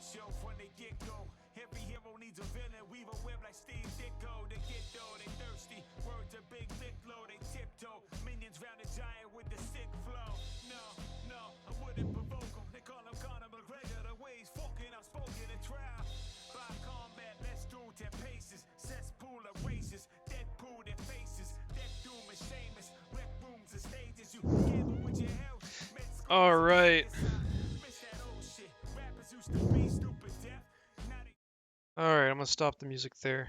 show from the get-go. Every hero needs a villain, weave a web like Steve Ditko. They get though, they thirsty, word to Big Lick Low, they tiptoe. Minions round the giant with the sick flow. No, I wouldn't provoke them. They call him Conor McGregor, the way he's fucking outspoken in trial. By combat, let's do 10 paces. Cesspool of races, Deadpool their faces. Death Doom and Seamus, rec rooms and stages. You gamble with your health. All right. Alright, I'm gonna stop the music there.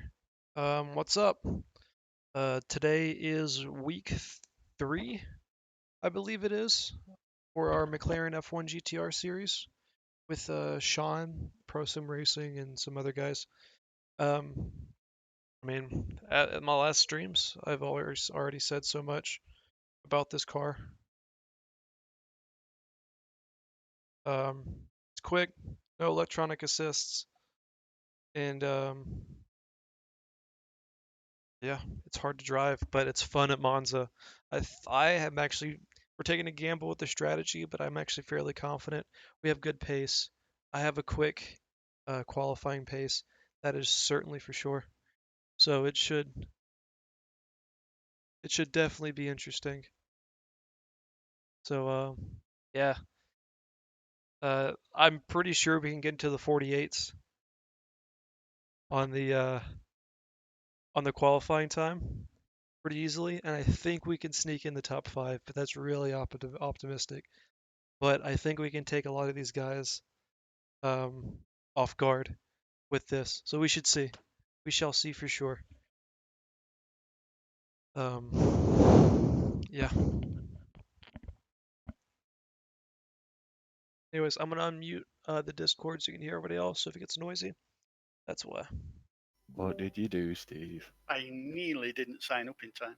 What's up? Today is week 3, I believe it is, for our McLaren F1 GTR series with Sean, Pro Sim Racing, and some other guys. I mean, at my last streams, I've already said so much about this car. It's quick, no electronic assists, and yeah, it's hard to drive, but it's fun at Monza. I am actually, we're taking a gamble with the strategy, but I'm actually fairly confident. We have good pace. I have a quick qualifying pace. That is certainly for sure. So it should definitely be interesting. So yeah, I'm pretty sure we can get into the 48s on the qualifying time pretty easily, and I think we can sneak in the top 5, but that's really optimistic. But I think we can take a lot of these guys off guard with this. So we should see. We shall see for sure. Yeah. Anyways, I'm gonna unmute the Discord so you can hear everybody else. So if it gets noisy, that's why. What did you do, Steve? I nearly didn't sign up in time.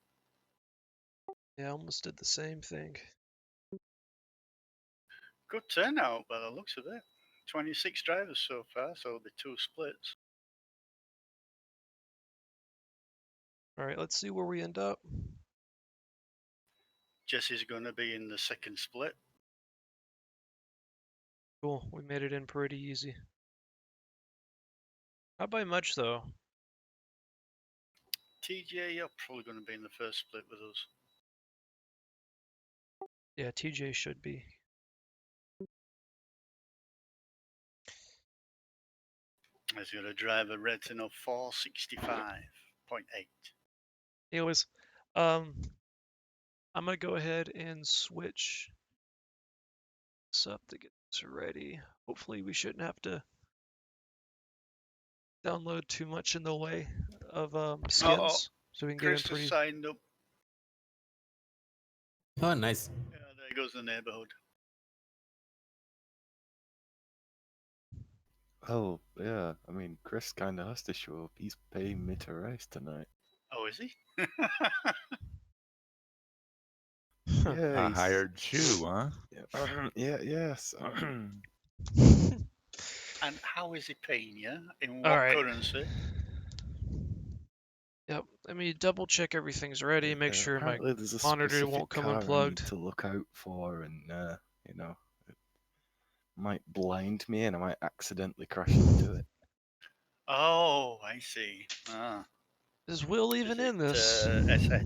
Yeah, I almost did the same thing. Good turnout by the looks of it. 26 drivers so far, so the 2 splits. All right, let's see where we end up. Jesse's going to be in the second split. Cool, we made it in pretty easy. Not by much though. TJ, you're probably going to be in the first split with us. Yeah, TJ should be. He's going to drive a Retinal 465.8. Anyways, I'm gonna go ahead and switch this up to get this ready. Hopefully we shouldn't have to download too much in the way of skins, so we can Chris get in pretty. has signed up. Oh, nice. Yeah, there goes the neighborhood. Oh, yeah. I mean, Chris kind of has to show up. He's paying me to race tonight. Oh, is he? Yeah, I hired you, huh? Yeah, yes. And how is he paying you? In All what right. currency? Yep. Let me double check everything's ready. Make sure my apparently there's a monitor specific won't come car I need unplugged. to look out for, and you know, it might blind me, and I might accidentally crash into it. Oh, I see. Ah. Is Will even Is in it, this? SS?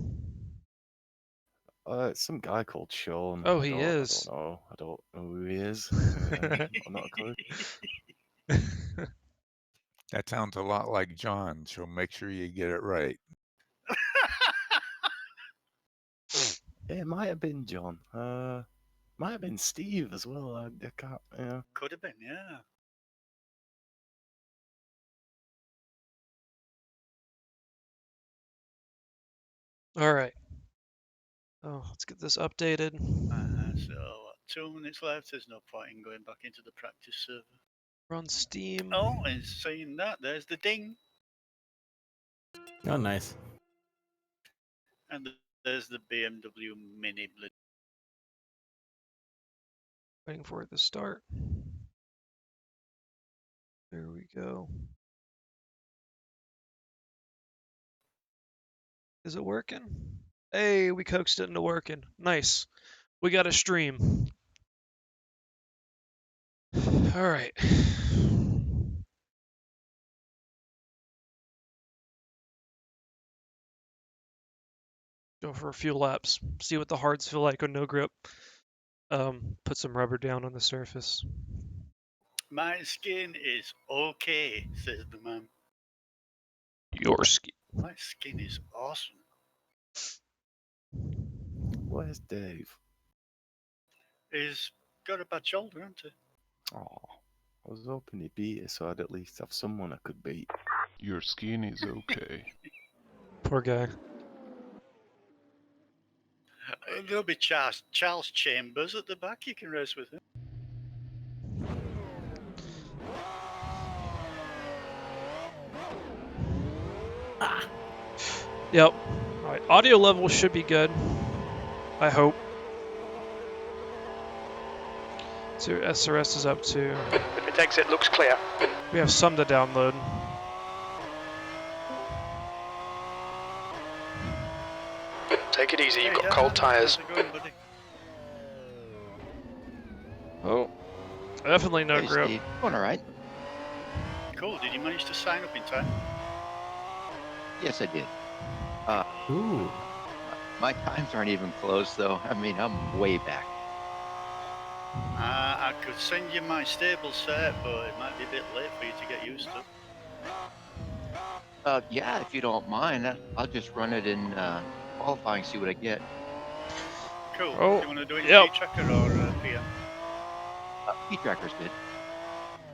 It's some guy called Sean. Oh, he is. I don't know who he is. I'm not a clue. That sounds a lot like John, so make sure you get it right. It might have been John. Might have been Steve as well. I can't. Yeah. Could have been, yeah. All right. Oh, let's get this updated. So, 2 minutes left. There's no point in going back into the practice server. We're on Steam. Oh, and saying that, there's the ding. Oh, nice. And there's the BMW Mini. Waiting for it to start. There we go. Is it working? Hey, we coaxed it into working. Nice. We got a stream. All right. go for a few laps, see what the hards feel like on no grip. Put some rubber down on the surface. My skin is okay, says the man. Your skin. My skin is awesome. Where's Dave? He's got a bad shoulder, hasn't he? Oh, I was hoping he'd beat it, so I'd at least have someone I could beat. Your skin is okay. Poor guy. There'll be Charles Chambers at the back. You can race with him. Yep. Alright, audio level should be good. I hope. So SRS is up to. Brit exit looks clear. We have some to download. Take it easy, you've got Dan, cold tyres. how's it going, buddy? Oh. Definitely no Hey, grip. Steve. Going all right. Cool. Did you manage to sign up in time? Yes, I did. Ooh. My times aren't even close, though. I mean, I'm way back. I could send you my stable set, but it might be a bit late for you to get used to. Yeah, if you don't mind, I'll just run it in qualifying, see what I get. Cool. Oh, Do you want to do it in yep. P-Tracker or PM? P-Tracker's good.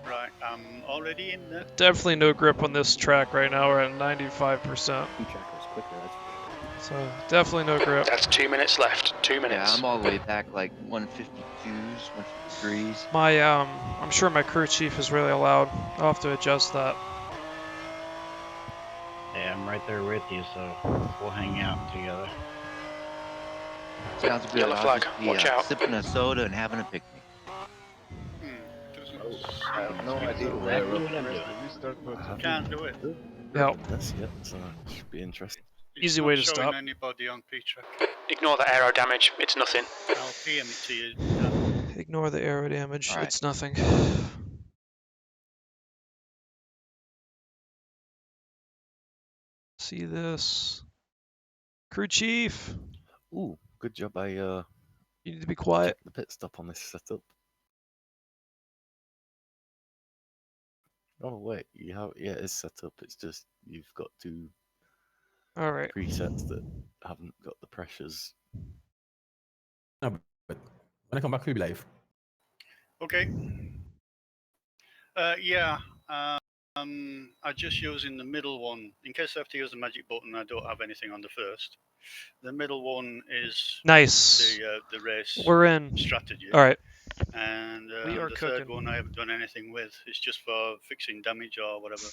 Right, I'm already in there. Definitely no grip on this track right now. We're at 95%. P-Tracker's quicker, that's for sure. So definitely no grip. That's 2 minutes left. 2 Yeah, minutes. I'm all the way back, like 152s, 153s. My I'm sure my crew chief is really loud. I'll have to adjust that. Yeah, I'm right there with you, so we'll hang out together. Sounds good. Yellow I'll flag, just be, watch out. sipping a soda and having a picnic. I have no idea Exactly where what I'm we're doing. Can't do it. Yep. this yet, so it should be interesting. It's Easy not way to showing stop. anybody on P-Track. Ignore the aero damage. It's nothing. I'll PM it to you. Dan. Ignore the aero damage. Alright. It's nothing. See this. Crew chief. Ooh, good job I You need to be quiet. checked the pit stop on this setup. Oh wait, you have it is set up. It's just you've got two Alright. presets that haven't got the pressures. No, but when I come back, we'll be live. Okay. Yeah. I'm just using the middle one. In case I have to use the magic button, I don't have anything on the first. The middle one is Nice. the race We're in. strategy. Alright. And We are the third cooking. one I haven't done anything with. It's just for fixing damage or whatever.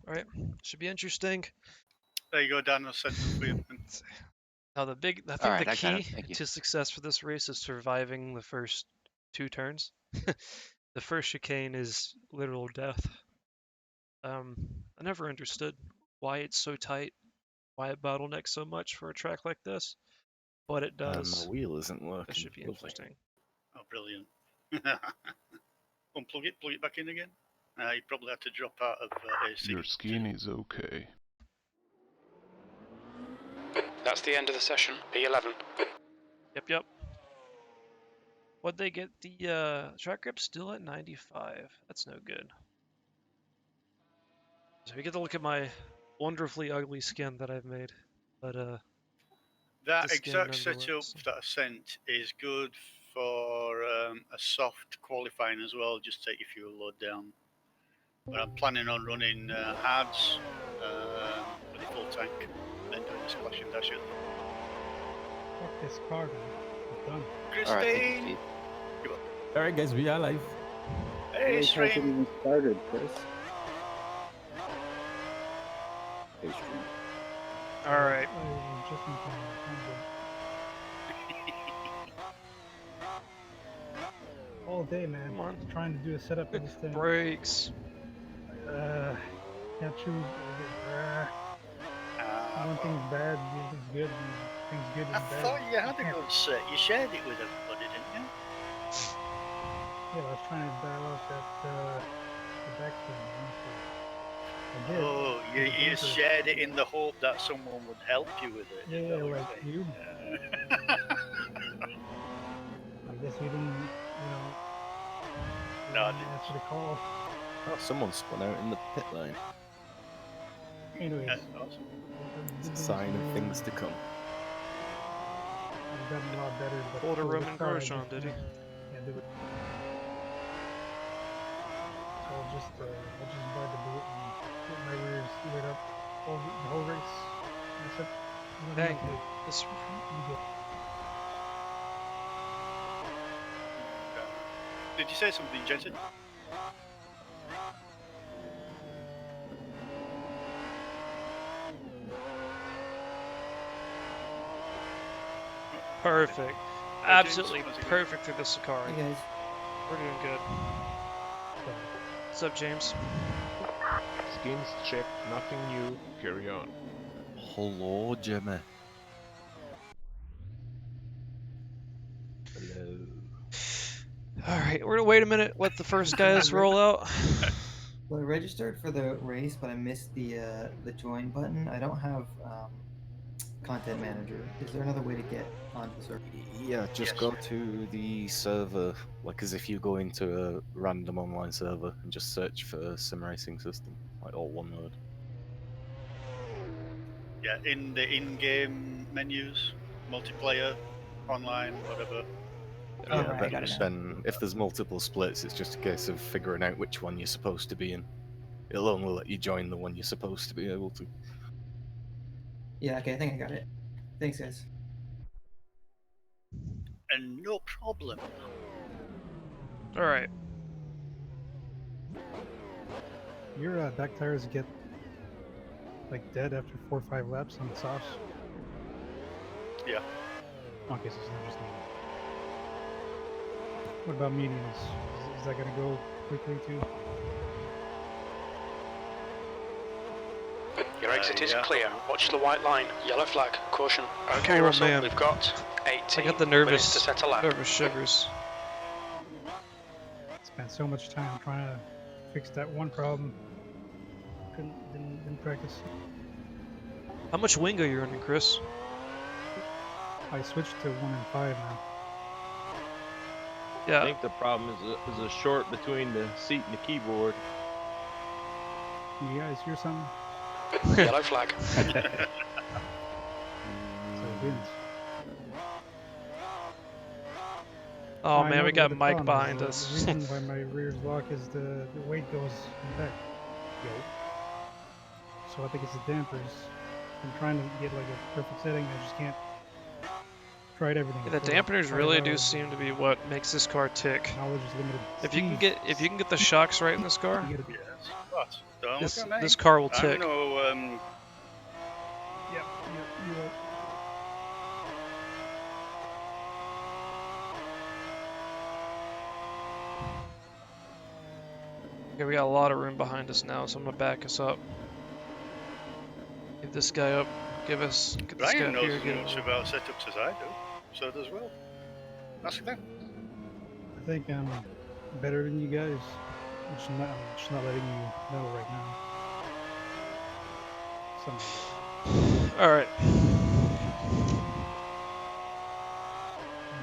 Alright. Should be interesting. There you go, Dan. I'll send it for you. Now I think Alright, the I got it. key Thank you. to success for this race is surviving the first 2 turns. The first chicane is literal death. I never understood why it's so tight, why it bottlenecks so much for a track like this, but it does. My wheel isn't working. That should be Lovely. interesting. Oh, brilliant. Unplug it, plug it back in again. You probably had to drop out of AC. Your skin is okay. That's the end of the session. P11. Yep. What'd they get? The track grip still at 95. That's no good. So we get to look at my wonderfully ugly skin that I've made. But That the skin exact setup nonetheless. that I sent is good for a soft qualifying as well. Just take your fuel load down. But I'm planning on running hards with a full tank, then doing a splash and dash it. Fuck this car, man. It's done. Alright, thank you, Christine! Steve. Alright, guys, we are live. Hey, Stream! even started, Chris. Hey, Stream. Alright. Just in time. All day, man. Come on. Trying to do a setup of this thing. Brakes. Can't choose. One thing's bad, the other thing's good. And things good and I bad. thought you had a Can't- good set. You shared it with everybody, didn't you? Yeah, I was trying to dial out that the back thing. I did. Oh, you shared it in the hope that someone would help you with it. Yeah, like you. I guess you didn't, No, I didn't. answer the call. Oh, someone spun out in the pit lane. Anyways, awesome. It's a sign of things to come. I've gotten a lot better. But Pulled a for the Roman car, I Grosjean, just did he? can't do it. So I'll just buy the boot and get my rears lit up the whole race. That's it. Dang. This... Did you say something, Jensen? Perfect. Absolutely perfect through the Sakari. Hey guys. We're doing good. What's up, James? Skins check, nothing new, carry on. Hello, Jimmy. Hello. Alright, we're gonna wait a minute, let the first guys roll out. Well, I registered for the race, but I missed the join button. I don't have content manager. Is there another way to get onto the server? Yeah, just go to the server, like as if you go into a random online server and just search for sim racing system, like all one word. Yeah, in the in-game menus, multiplayer, online, whatever. Oh, Yeah, right, I got it now. then if there's multiple splits, it's just a case of figuring out which one you're supposed to be in. It'll only let you join the one you're supposed to be able to. Yeah, okay, I think I got it. Thanks, guys. And no problem. Alright. Your back tires get like dead after 4 or 5 laps on the softs. Yeah. Okay, so it's not just me. What about mediums? Is that gonna go quickly too? Your exit is clear. Watch the white line. Yellow flag. Caution. Okay, Oh, Russell, man. we've got 18 I got the minutes to set a lap. nervous shivers. Spent so much time trying to fix that one problem. Didn't practice. How much wing are you running, Chris? I switched to 1 and 5 now. Yeah. I think the problem is a short between the seat and the keyboard. You guys hear something? Yellow flag. So it wins. Oh I man, know we what got the Mike problem behind is. us. The reason why my rears lock is the weight goes back. So I think it's the dampers. I'm trying to get like a perfect setting. I just can't. Tried everything. Yeah, the dampeners really do seem to be what makes this car tick. Knowledge is limited. If you can get the shocks right in this car, What? Don't this look at me. this car will I'm tick. no, Yep. Okay, we got a lot of room behind us now, so I'm gonna back us up. Give this guy up. Get this guy Ryan up knows here. as Get much about setups as I do. So does Will. Ask them. I think I'm better than you guys. I'm just not letting you know right now. All right.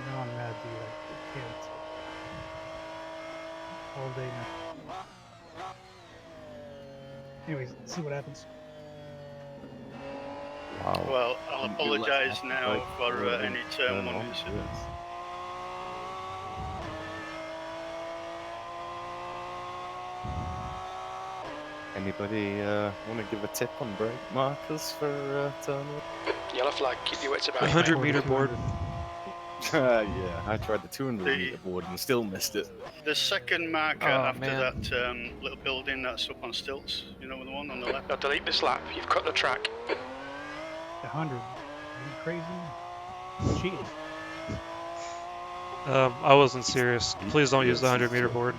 Now I'm mad, dude. I can't. All day now. Anyways, let's see what happens. Wow. Well, I'll You apologise left now like for really any turn turn one on, incidents. Anybody want to give a tip on brake markers for turn one? Yellow flag. Keep your wits about The you, 100 mate. meter board. Yeah, I tried the 200 meter board and still missed it. The second marker Oh, after man. that little building that's up on stilts, you know, the one on the left. Now delete this lap. You've cut the track. 100. Are you crazy? Cheating. I wasn't serious. Please don't use the 100 meter board.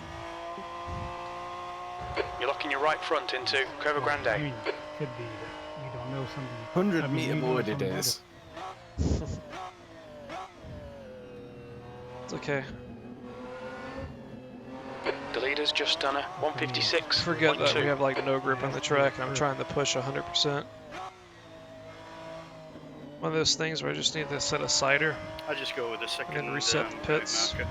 You're locking your right front into Curva Grande. I mean, it could be that you don't know something. 100 I mean, meter you know board it something is. It's okay. The leader's leader's just done a 156.2. Forget that we have like no grip on the track and I'm trying to push 100%. One of those things where I just need to set a cider. I just go with the second And then reset the pits. marker.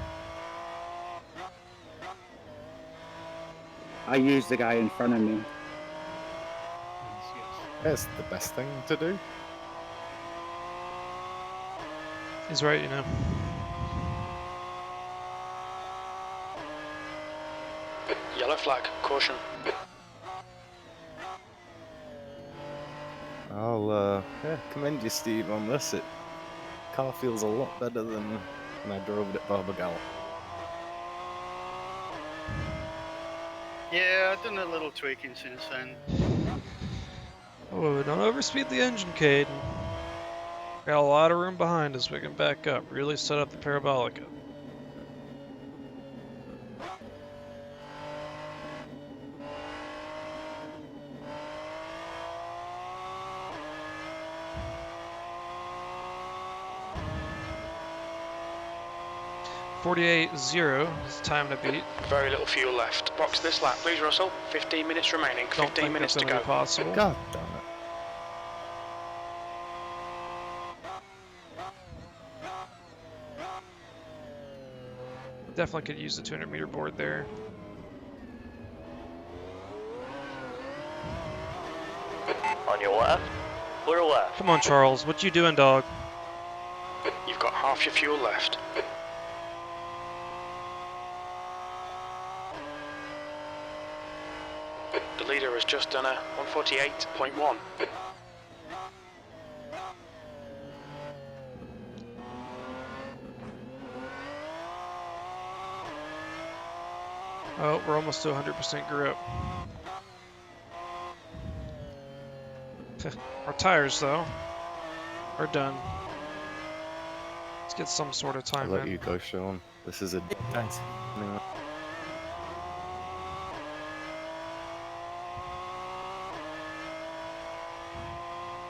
I use the guy in front of me. That's the best thing to do. He's right, you know. Yellow flag, caution. I'll commend you, Steve, on this. Car feels a lot better than when I drove it at Barbagallo. Yeah, I've done a little tweaking since then. Oh, don't overspeed the engine, Caden. Got a lot of room behind us. We can back up. Really set up the parabolic. .48.0 is time to beat. Very little fuel left. Box this lap, please, Russell. 15 minutes remaining. Don't 15 think minutes that's to gonna go. be possible. God damn it. Definitely could use the 200-meter board there. On your left, clear left. Come on, Charles. What you doing, dog? You've got half your fuel left. The leader has just done a 148.1. Oh, we're almost to 100% grip. Our tires, though, are done. Let's get some sort of time I'll let in. you go, Sean. This is a... Thanks. Anyway.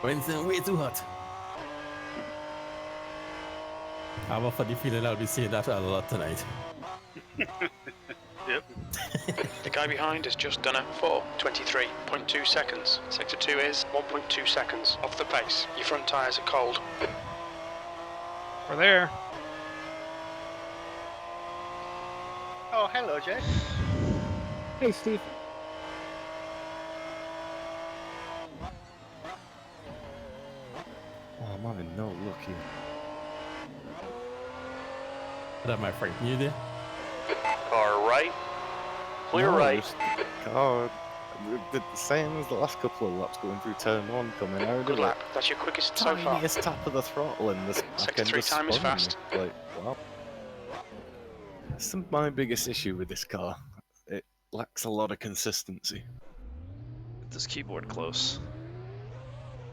Winston, way too hot. I have a funny feeling I'll be saying that a lot tonight. Yep. The guy behind has just done a 4:23.2 seconds. Sector 2 is 1.2 seconds off the pace. Your front tyres are cold. We're there. Oh, hello, Jay. Hey, Steve. Oh, I'm having no luck here. That might frighten you there. Car right, clear No, right. just- God, the same as the last couple of laps going through turn 1 coming out Good of lap. it. That's your quickest so far. Tiniest tap of the throttle and the Sector back end 3 just time is spun me. fast. Like, wow. That's my biggest issue with this car. It lacks a lot of consistency. Get this keyboard close.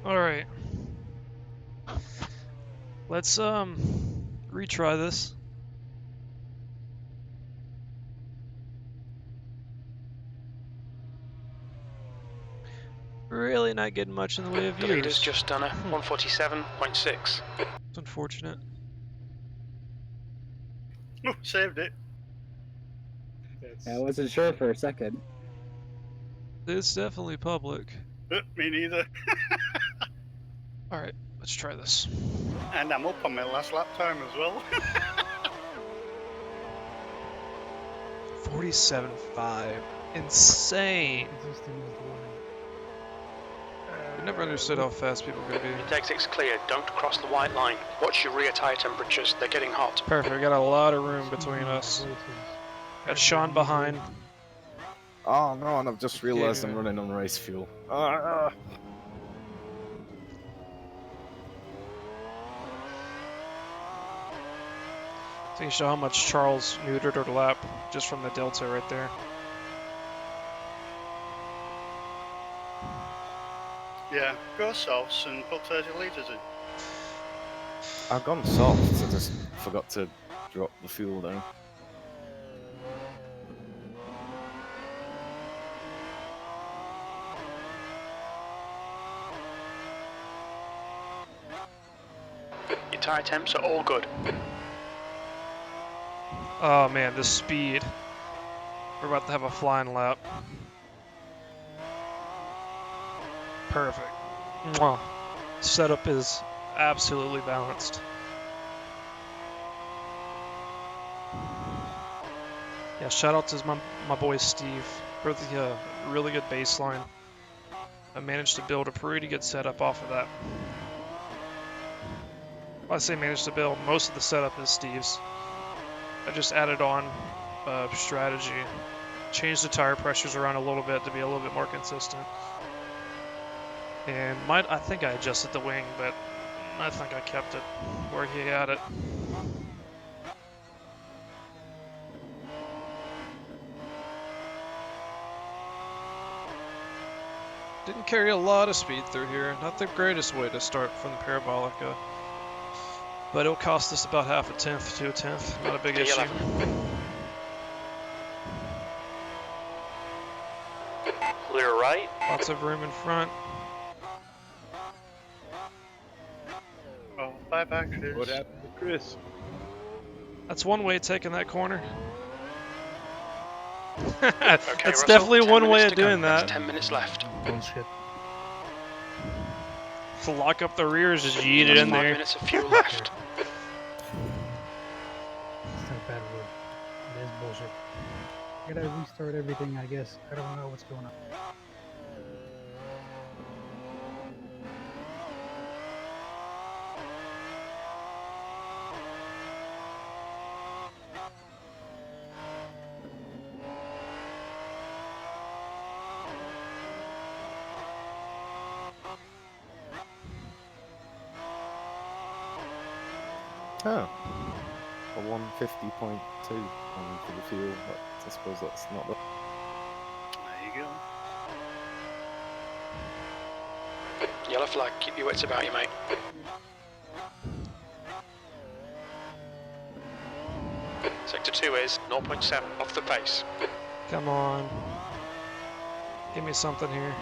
Alright. Let's retry this. Really not getting much in the way of The views. leader's just done a 147.6. It's unfortunate. Oh, saved it. I wasn't sure for a second. It's definitely public. Me neither. Alright, let's try this. And I'm up on my last lap time as well. 47.5. Insane. I never understood how fast people could be. Your exit's clear. Don't cross the white line. Watch your rear tyre temperatures. They're getting hot. Perfect, we got a lot of room between us. Got Sean behind. Oh no, and I've just realised I'm running on race fuel. So you show how much Charles neutered her lap just from the delta right there. Yeah, go softs and put 30 litres in. I've gone soft, I just forgot to drop the fuel down. Your tyre temps are all good. Oh man, the speed. We're about to have a flying lap. Perfect. Mwah. Setup is absolutely balanced. Yeah, shout out to my boy Steve for the really good baseline. I managed to build a pretty good setup off of that. When I say managed to build, most of the setup is Steve's. I just added on strategy, changed the tire pressures around a little bit to be a little bit more consistent. And I think I adjusted the wing, but I think I kept it where he had it. Didn't carry a lot of speed through here. Not the greatest way to start from the Parabolica. But it'll cost us about half a tenth to a tenth. Not a big issue. Clear right. Lots of room in front. Oh, bye bye, Chris. What happened to Chris? That's one way of taking that corner. Okay, That's Russell, definitely 10 one way minutes of to go. doing That's that. 10 minutes left. Bullshit. To lock up the rears, just yeet it That's in 5 there. minutes of fuel left. It's not a bad word. It is bullshit. I gotta restart everything, I guess. I don't know what's going on. Oh. A 150.2 for the fuel, but I suppose that's not the... There you go. Yellow flag, keep your wits about you, mate. Sector 2 is 0.7 off the pace. Come on. Give me something here.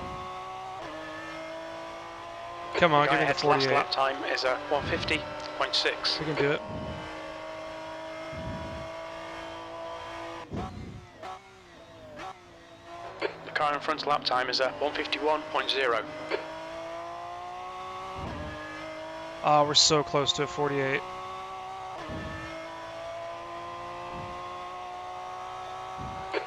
Come on, The guy give me the ahead's last 48. lap time is 150.6. We can do it. The car in front's lap time is 151.0. Oh, we're so close to a 48.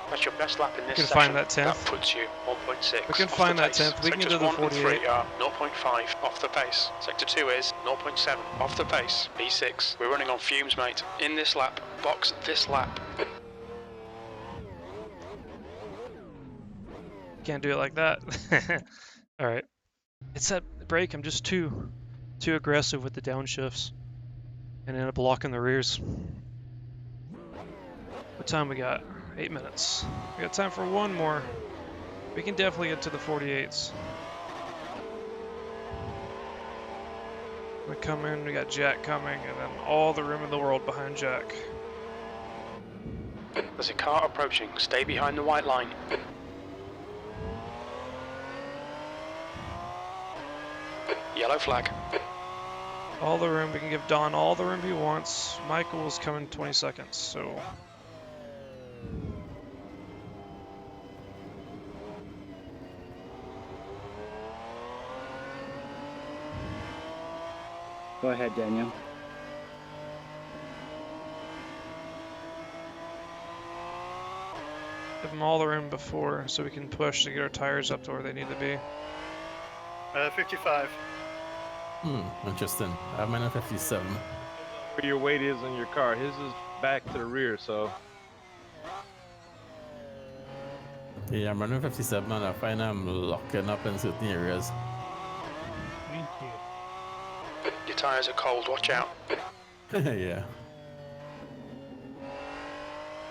That's your best lap in this We can session. find that 10th. That puts you 1.6. We can off find the that pace. 10th. We can Sectors do the 1 and 48. 3 are 0.5 off the pace. Sector 2 is 0.7 off the pace. B6. We're running on fumes, mate. In this lap, box this lap. Can't do it like that. Alright. It's that brake. I'm just too aggressive with the downshifts. And end up blocking the rears. What time we got? 8 minutes. We got time for one more. We can definitely get to the 48s. We come in, we got Jack coming, and then all the room in the world behind Jack. There's a car approaching. Stay behind the white line. Yellow flag. All the room. We can give Don all the room he wants. Michael's coming 20 seconds, so... Go ahead, Daniel. Give them all the room before, so we can push to get our tires up to where they need to be. 55. Interesting. I have mine at 57. Where your weight is on your car. His is back to the rear, so Yeah, I'm running 57 and I find I'm locking up in certain areas. Thank you. Your tyres are cold, watch out. Yeah.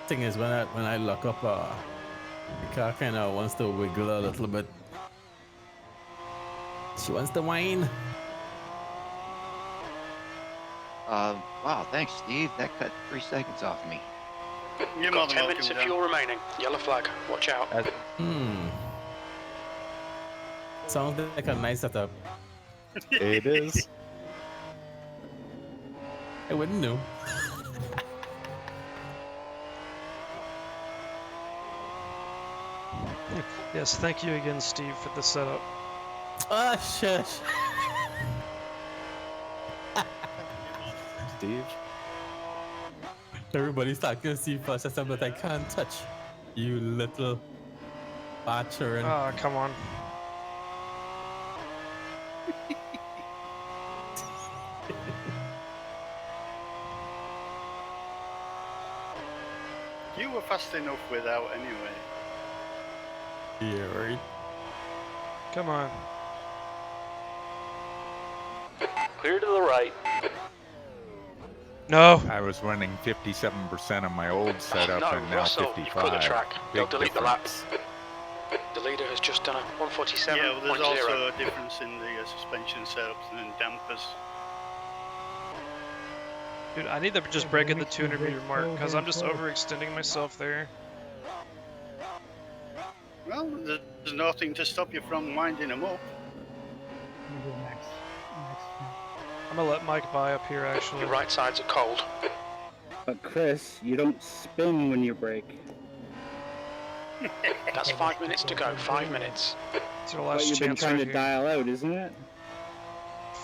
Thing is, when I lock up, the car kind of wants to wiggle a little bit. She wants to whine. Wow, thanks, Steve. That cut 3 seconds off me. You're Got 10 minutes of fuel remaining. Yellow flag, watch out. Sounds like a nice setup. It is. I wouldn't know. Yes, thank you again, Steve, for the setup. Ah, shush. Steve? Everybody's talking to Steve first. I said, but I can't touch you, little bachelor. Ah, come on. You were fast enough without anyway. Yeah, right. Come on. Clear to the right. No. I was running 57% on my old setup No, and now Russell, 55. you've cut the track. They'll Big delete the lap. difference. The leader has just done a 147.0. Yeah, well, there's also a difference in the suspension setups and dampers. Dude, I need to just break at the 200 meter mark because I'm just overextending myself there. Well, there's nothing to stop you from winding them up. I'm gonna let Mike by up here actually. Your right sides are cold. But Chris, you don't spin when you brake. That's 5 minutes to go. 5 minutes. It's your What last you've been chance trying right to here. dial out, isn't it?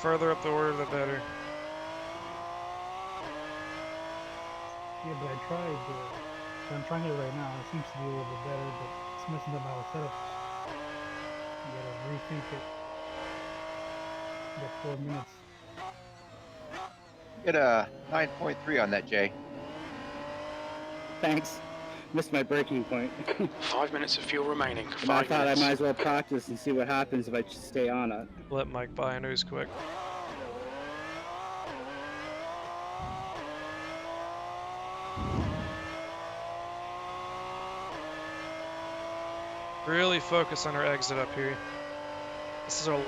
Further up the order, the better. Yeah, but I tried. I'm trying it right now. It seems to be a little bit better, but it's messing up my whole setup. You gotta rethink it. You got 4 minutes. Get a 9.3 on that, Jay. Thanks. Missed my breaking point. 5 minutes of fuel remaining. And 5 I thought minutes. I might as well practice and see what happens if I just stay on it. Let Mike by. I know he's quick. Really focus on our exit up here. This is our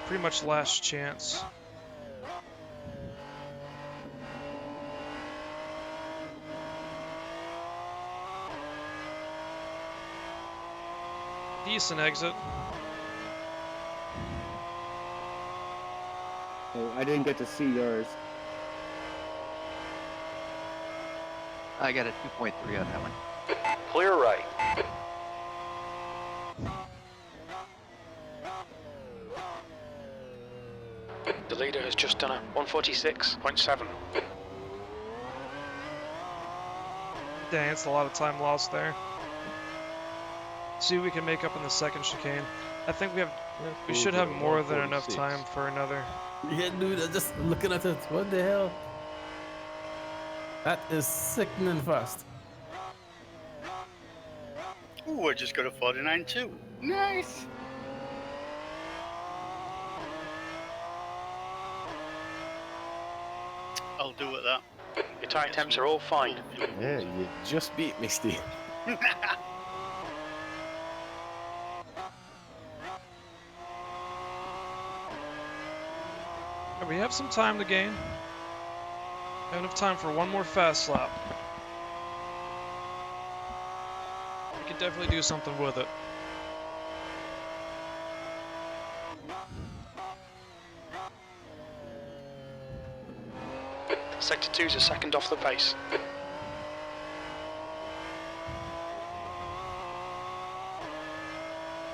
pretty much last chance. Decent exit. Oh, I didn't get to see yours. I got a 2.3 on that one. Clear right. The leader has just done a 146.7. Dang, it's a lot of time lost there. See what we can make up in the second chicane. I think we should have more than enough time for another. Yeah, dude, I'm just looking at it. What the hell? That is sickening fast. Ooh, I just got a 49.2. Nice. I'll do with that. Your tyre temps are all fine. Yeah, you just beat me, Steve. We have some time to gain. Have enough time for one more fast lap. We can definitely do something with it. Sector 2's a second off the pace.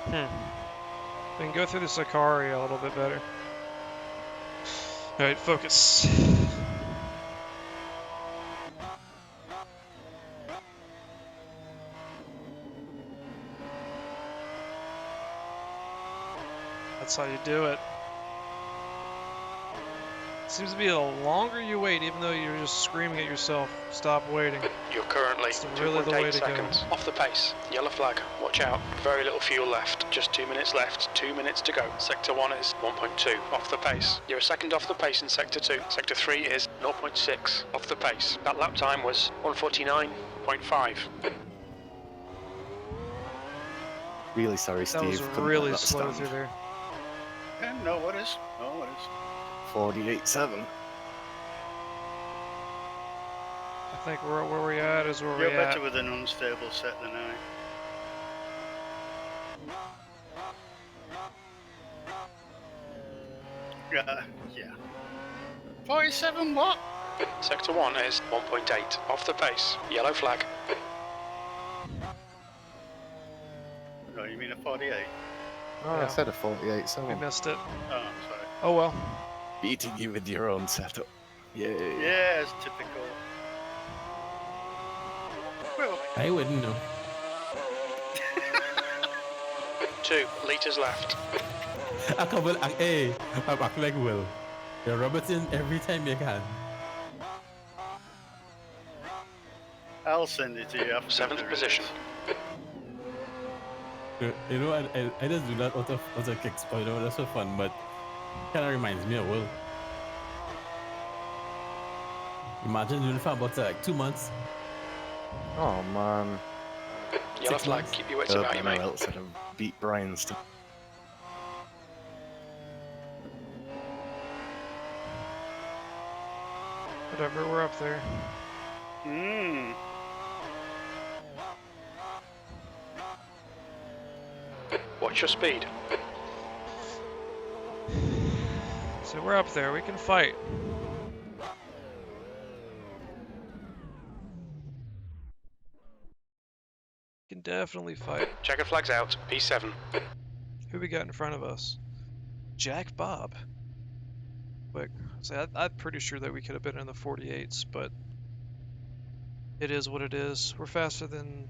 We can go through the Sakari a little bit better. Alright, focus. That's how you do it. Seems to be the longer you wait, even though you're just screaming at yourself, stop waiting. You're currently It's really the way 2.8 to go. seconds off the pace. Yellow flag. Watch out. Very little fuel left. Just 2 minutes left. 2 minutes to go. Sector 1 is 1.2 off the pace. You're a second off the pace in Sector 2. Sector 3 is 0.6 off the pace. That lap time was 149.5. Really sorry, Steve. That was couldn't really let that slow stand. through there. Yeah, no worries. No worries. 48.7. I think where we're at is where You're we're at. better with an unstable set than I. Yeah. 47 what? Sector 1 is 1.8 off the pace. Yellow flag. No, you mean a 48? Oh, I Yeah. said a 48, We so missed it. Oh, I'm sorry. Oh well. beating you with your own setup. Yay. Yeah, it's typical. Well, I wouldn't know. 2 litres left. I come with, hey, I'm acting like Will. You're Robertson every time you can. I'll send it to you after. 7th position. You know, I just do that out of kicks, you know, that's so fun, but kind of reminds me of Will. Imagine doing it for about like 2 months. Oh man. Yellow flag, keep your wits about you, mate. else would have beat Brian's team. Whatever, we're up there. Watch your speed. So we're up there, we can fight. We can definitely fight. Checker flags out, P7. Who we got in front of us? Jack Bob. Quick. So I'm pretty sure that we could have been in the 48s, but it is what it is. We're faster than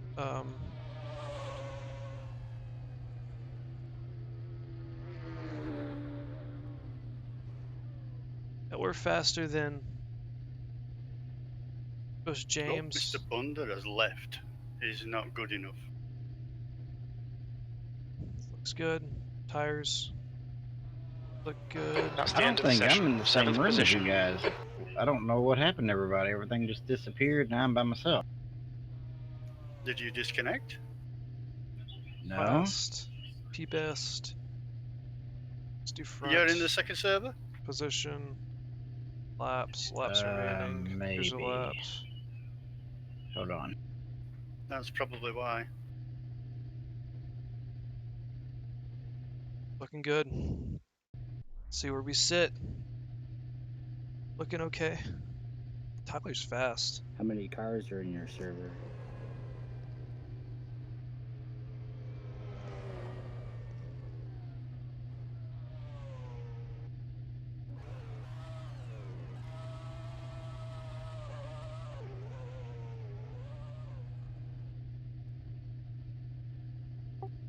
we're faster than was James. Mr. Bunder has left. He's not good enough. Looks good. Tires look good. That's the I don't end of the think session. I'm in the same 7th room as position. you guys. I don't know what happened to everybody. Everything just disappeared and I'm by myself. Did you disconnect? No. Fast. P best. Let's do front. You're in the second server? Position. Laps. Laps remaining. Here's the Maybe. laps. Hold on. That's probably why. Looking good. See where we sit. Looking okay. Tyler's fast. How many cars are in your server?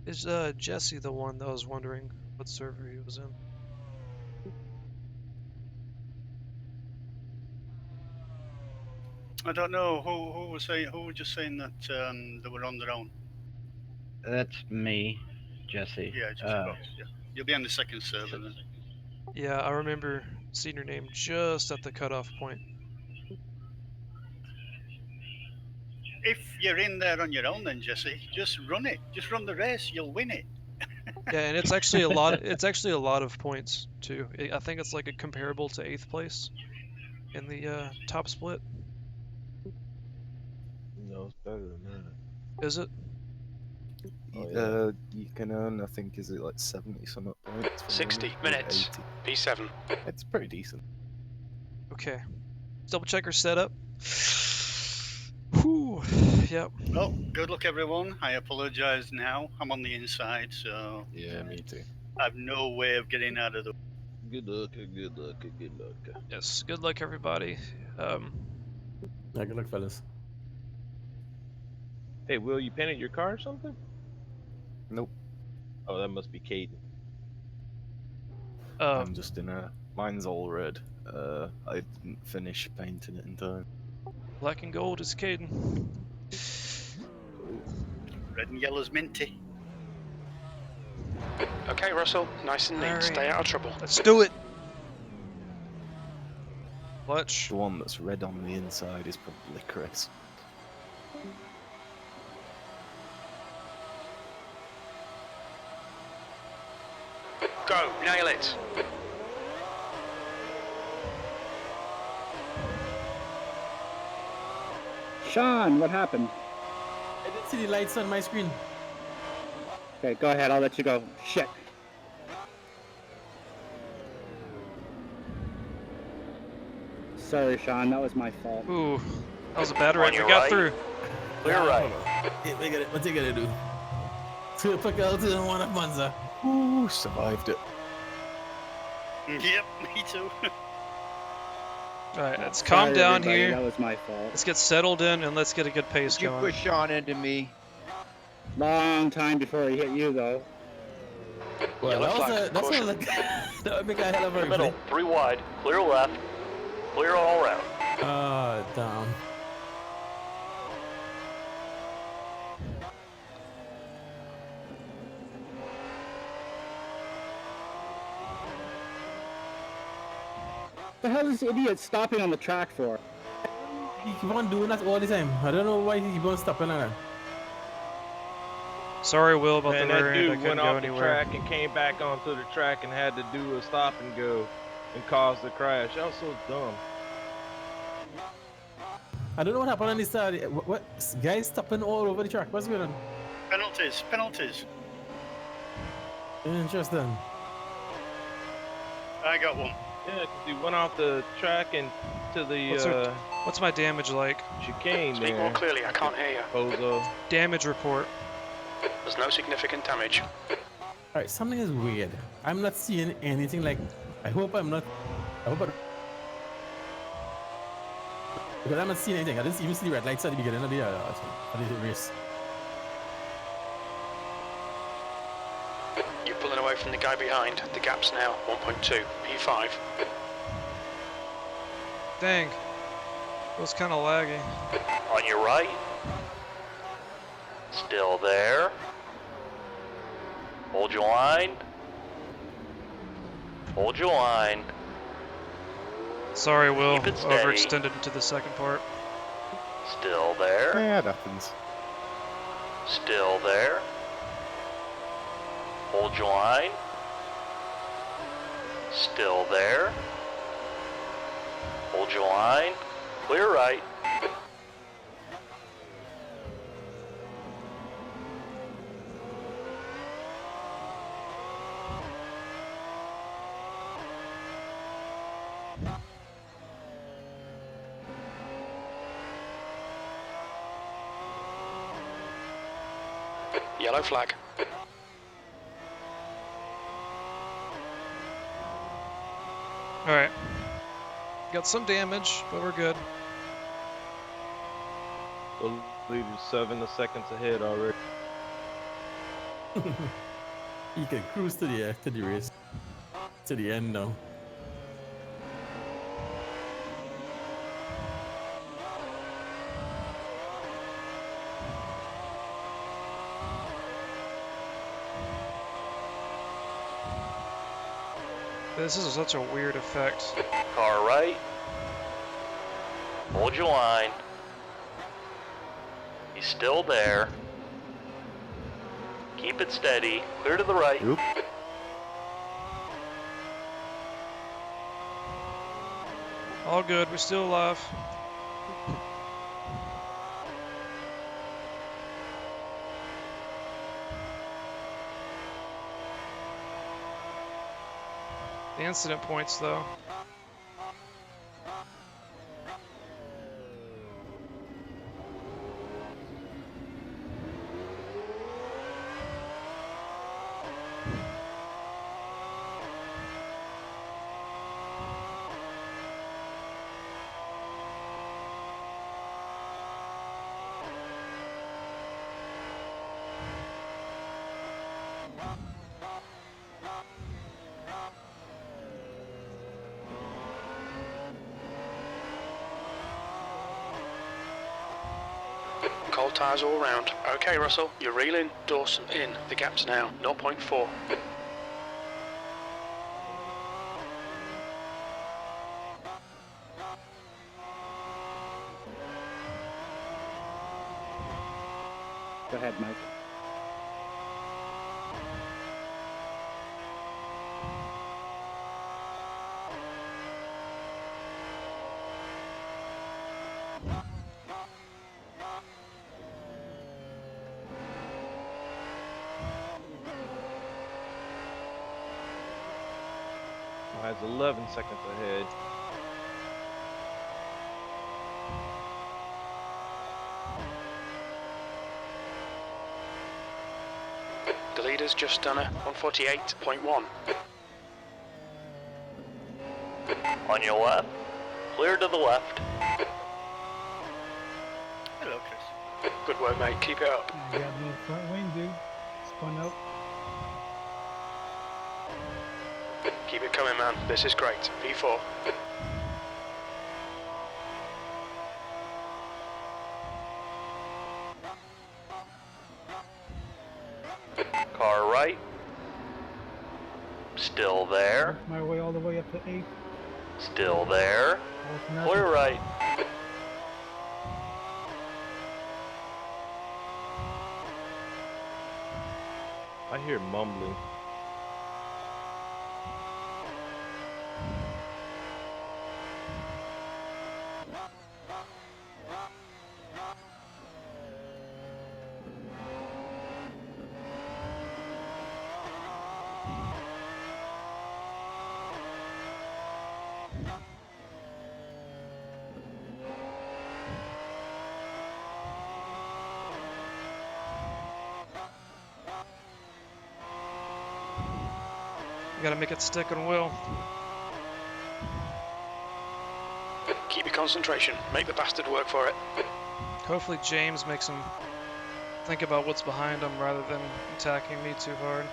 Is Jesse the one that was wondering what server he was in? I don't know who was saying. Who was just saying that they were on their own? That's me, Jesse. Yeah, just both. Yeah, you'll be on the second server then. Yeah, I remember seeing your name just at the cutoff point. If you're in there on your own, then Jesse, just run it. Just run the race. You'll win it. Yeah, and it's actually a lot. It's actually a lot of points too. I think it's like a comparable to 8th place in the top split. No, it's better than that. Is it? Oh, yeah. You can earn, I think, is it like 70 some points? for 60 winning? minutes. 80. P7. It's pretty decent. Okay. Double checker setup. Whew. Yep. Well, good luck, everyone. I apologise now. I'm on the inside, so Yeah, me too. I have no way of getting out of the. Good luck, good luck, good luck. Yes. Good luck, everybody. Yeah, good luck, fellas. Hey, Will, you painted your car or something? Nope. Oh, that must be Caden. I'm just in a. Mine's all red. I didn't finish painting it in time. Black and gold is Caden. Red and yellow's minty. Okay, Russell, nice and neat. Alright. Stay out of trouble. Let's do it. Clutch. The one that's red on the inside is probably Chris. Go, nail it. Sean, what happened? I didn't see the lights on my screen. Okay, go ahead. I'll let you go. Shit. Sorry, Sean. That was my fault. Ooh, that was a bad wreck. We your got right. through. Clear right. What's he gonna do? Typical to one of Monza. Ooh, survived it. Yep, me too. Alright, let's Sorry, calm down everybody, here. That was my fault. Let's get settled in and let's get a good pace Did you going. push Sean into me? Long time before he hit you, though. Well, Yellow that flag, was caution. that would make a hell of a In the middle, replay. 3 wide, clear left, clear all around. Oh, damn. The hell is this idiot stopping on the track for? He keep on doing that all the time. I don't know why he keep on stopping on that. Sorry, Will, about Man, the that rear end. I dude couldn't went go off the anywhere. track and came back onto the track and had to do a stop and go and caused the crash. That was so dumb. I don't know what happened on this side. What guys stopping all over the track? What's going on? Penalties, penalties. Interesting. I got one. Yeah, because he went off the track and to the What's my damage like? chicane Speak there. more clearly, I can't hear you. Bozo. Damage report. There's no significant damage. Alright, something is weird. I'm not seeing anything like. I hope I'm not. Because I'm not seeing anything. I didn't even see the red lights at the beginning of the race. You're pulling away from the guy behind. The gap's now 1.2, P5. Dang. It was kind of laggy. On your right. Still there. Hold your line. Hold your line. Sorry, Will. Keep it steady. Overextended into the second part. Still there. Yeah, it happens. Still there. Hold your line. Still there. Hold your line. Clear right. Yellow flag. Alright. Got some damage, but we're good. I believe you're 7 seconds ahead already. You can cruise to the race. To the end now. This is such a weird effect. Car right. Hold your line. He's still there. Keep it steady. Clear to the right. Oop. All good, we're still alive. The incident points, though. Cold tyres all round. Okay, Russell, you're reeling. Dawson in. The gap's now 0.4. Go ahead, Mike. Has 11 seconds ahead. The leader's just done a 148.1. On your left. Clear to the left. Hello, Chris. Good work, mate. Keep it up. I got no front wing, dude. Spun out. Keep it coming, man. This is great. V4. Car right. Still there. Worked my way all the way up to 8. Still there. All to nothing. Clear right. I hear mumbling. Gotta make it stick and will. Keep your concentration. Make the bastard work for it. Hopefully James makes him think about what's behind him rather than attacking me too hard.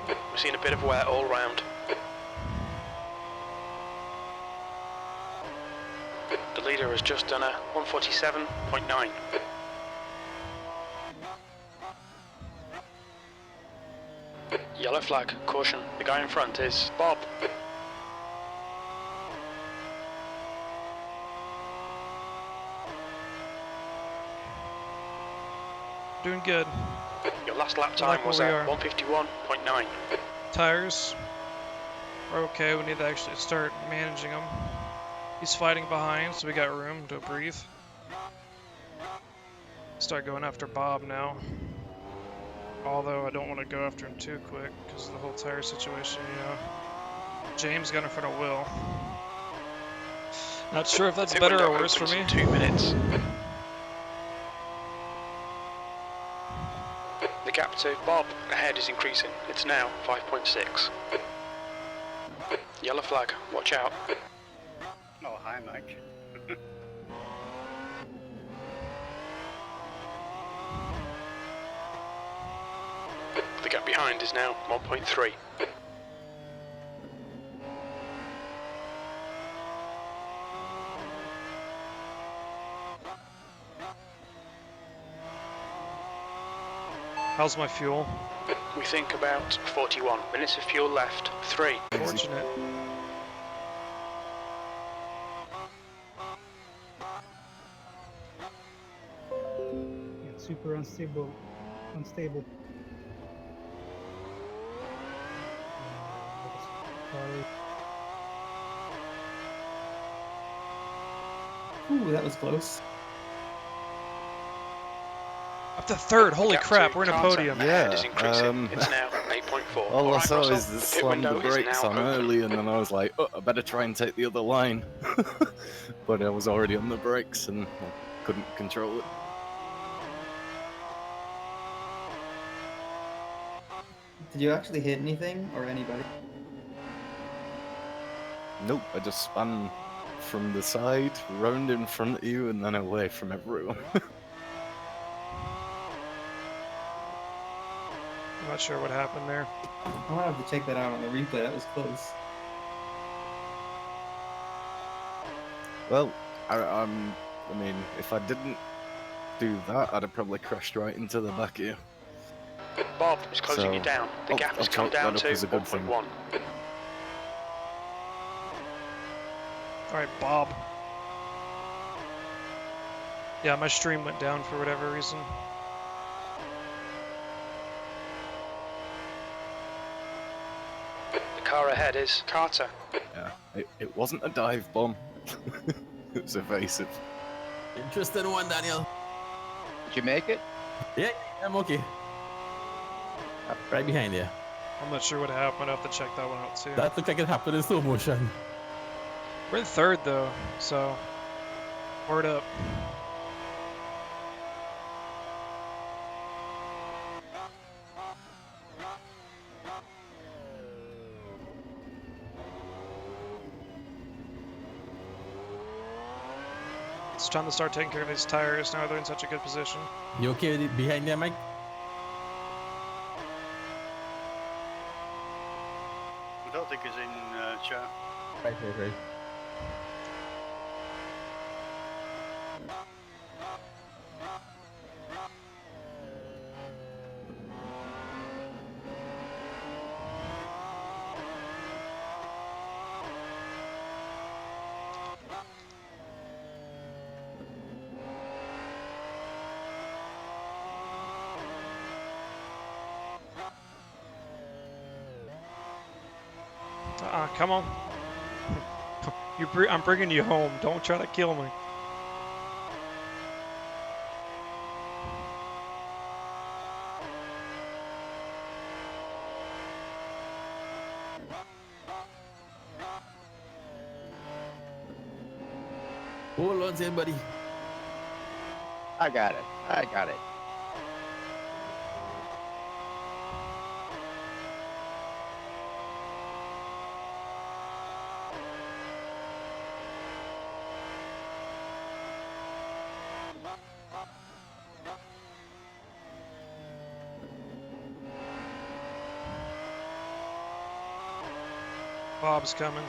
We're seeing a bit of wear all round. The leader has just done a 147.9. Yellow flag, caution. The guy in front is Bob. Doing good. Your last lap time was at 151.9. Tires are okay. We need to actually start managing them. He's fighting behind, so we got room to breathe. Start going after Bob now. Although I don't want to go after him too quick because of the whole tire situation, you know. James got in front of Will. Not sure if that's better or worse for me. 2 minutes. The gap to Bob ahead is increasing. It's now 5.6. Yellow flag, watch out. Oh, hi, Mike. The gap behind is now 1.3. How's my fuel? We think about 41 minutes of fuel left. 3. Fortunate. Yeah, super unstable. Ooh, that was close. Up to third. Holy crap, we're in a podium. Yeah, It's now 8.4. all I saw Russell, is the pit slam the window is brakes now on open. early, and then I was like, oh, I better try and take the other line. But I was already on the brakes, and I couldn't control it. Did you actually hit anything or anybody? Nope, I just spun from the side, round in front of you, and then away from everyone. I'm not sure what happened there. I'll have to check that out on the replay. That was close. Well, I mean, if I didn't do that, I'd have probably crashed right into the back of you. Bob is closing you down. The gap has come down to 1.1. Alright, Bob. Yeah, my stream went down for whatever reason. The car ahead is Carter. Yeah, it wasn't a dive bomb. It was evasive. Interesting one, Daniel. Did you make it? Yeah, I'm okay. Right behind you. I'm not sure what happened. I'll have to check that one out too. That looked like it happened in slow motion. We're in third though, so word up. It's time to start taking care of these tires now they're in such a good position. You okay with it behind there, Mike? I don't think he's in chat. Right. Come on. I'm bringing you home. Don't try to kill me. Hold on there, buddy. I got it. Bob's coming.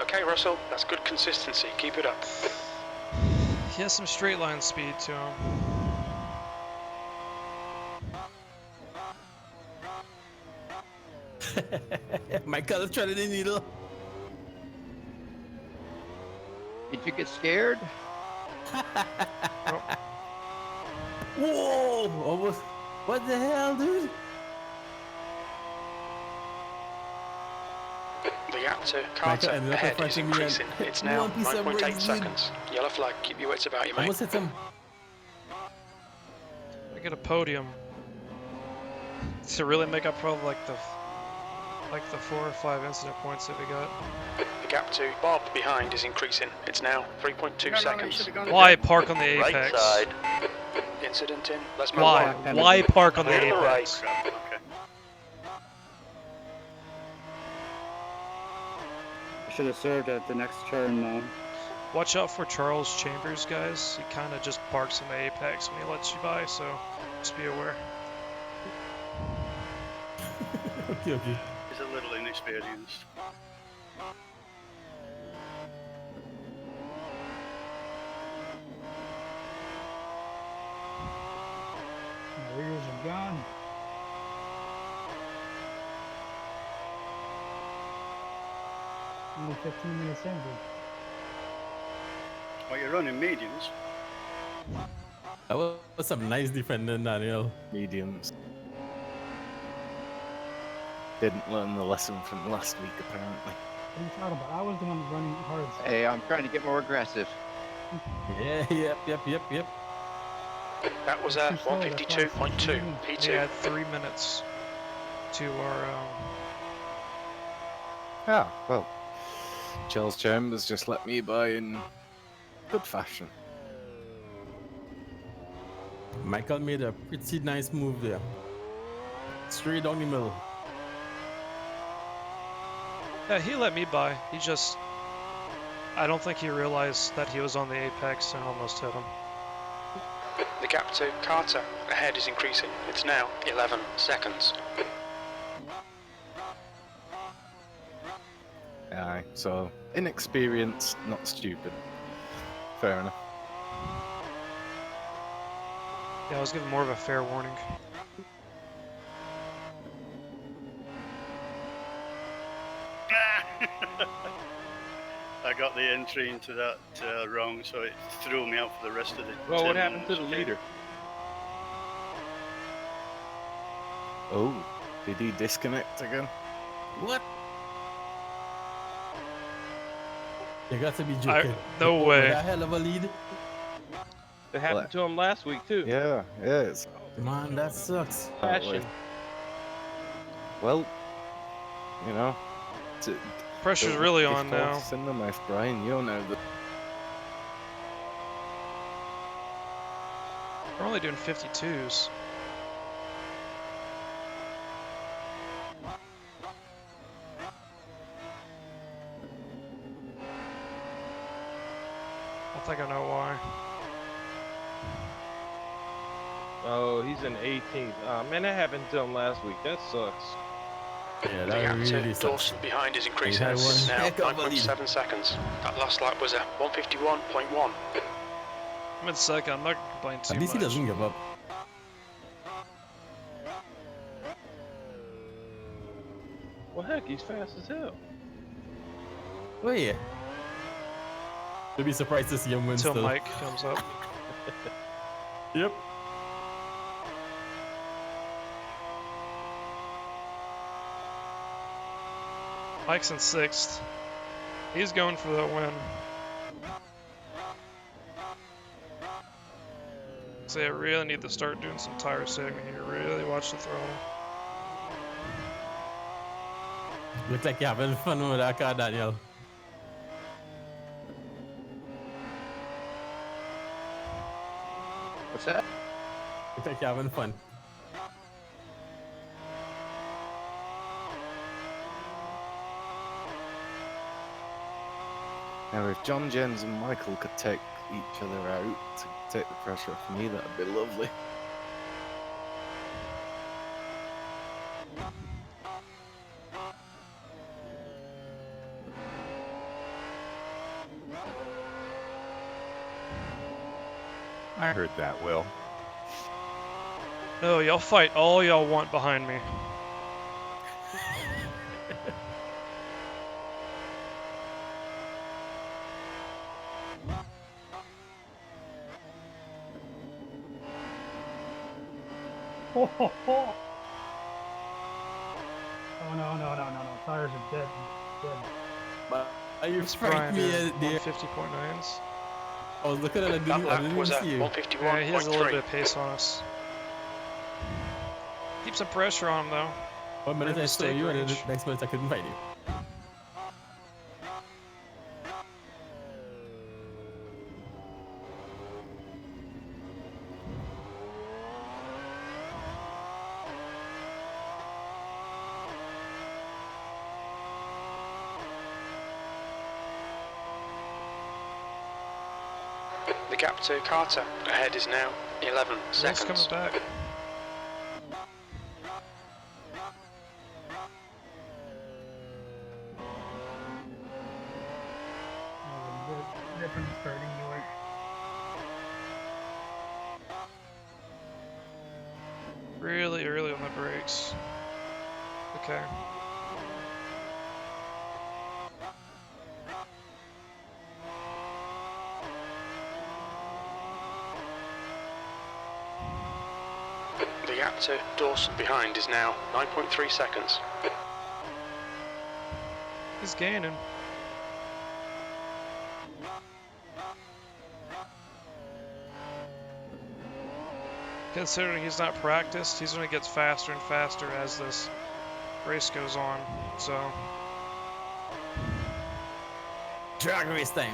Okay, Russell, that's good consistency. Keep it up. He has some straight line speed to him. Michael is trying the needle. Did you get scared? Whoa! Almost. What the hell, dude? The gap to Carter ahead is increasing. It's now 9.8 seconds. Yellow flag, keep your wits about you, mate. Almost hit him. I get a podium. To really make up for like the 4 or 5 incident points that we got. The gap to Bob behind is increasing. It's now 3.2 seconds. Why park on the apex? Right side. Incident in. Let's move Why? on. Why park on the Clear to the apex? right. I should have served at the next turn, though. Watch out for Charles Chambers, guys. He kind of just parks on the apex when he lets you by, so just be aware. Okay. He's a little inexperienced. My rears are gone. Only 15 minutes in, dude. Well, you're running mediums. That was some nice defending, Daniel. Mediums. Didn't learn the lesson from last week, apparently. What are you talking about? I was the one running hard. Hey, I'm trying to get more aggressive. Yeah, yep. That was at 152.2 We P2. had 3 minutes to our. Ah, well. Charles Chambers just let me by in good fashion. Michael made a pretty nice move there. Straight down the middle. Yeah, he let me by. He just. I don't think he realized that he was on the apex and almost hit him. The gap to Carter ahead is increasing. It's now 11 seconds. Aye, so inexperienced, not stupid. Fair enough. Yeah, I was giving more of a fair warning. I got the entry into that wrong, so it threw me out for the rest of the. Well, what 10 happened to the minutes. leader? Oh, did he disconnect again? What? You got to be joking. No With way. that hell of a lead. It happened to him last week too. Yeah, yeah. It's Man, that sucks. Passion. Well, you know, Pressure's really on now. Default in the mouth, Brian. You don't know that. We're only doing 52s. I think I know why. Oh, he's in 18th. Oh, man, that happened to him last week. That sucks. Yeah, The that gap really to sucks. Dawson behind is increasing. had It's one now heck of a lead. 9.7 seconds. That last lap was a 151.1. I'm in second. I'm not gonna complain too At least much. he doesn't give up. Well, heck, he's fast as hell. Oh yeah. You'll be surprised to see him win Until still. Mike comes up. Yep. Mike's in 6th. He's going for the win. So I really need to start doing some tire saving here. Really watch the throttle. Look like you're having fun with that car, Daniel. What's that? Look like you're having fun. Now, if John, James, and Michael could take each other out to take the pressure off me, that'd be lovely. I heard that, Will. No, y'all fight all y'all want behind me. Oh no. Tires are dead. Dead. But are you It's frightened me Brian there? 50.9s. I was looking at it, I didn't even see you. Yeah, he has a little bit of pace on us. Keep some pressure on him though. 1 minute I saw Mistake you, and then range. the next minute I couldn't find you. The gap to Carter ahead is now 11 Will's seconds. coming back. Different starting anyway. Really early on the brakes. Okay. The gap to Dawson behind is now 9.3 seconds. He's gaining. Considering he's not practiced, he's going to get faster and faster as this race goes on. So, Drag race time.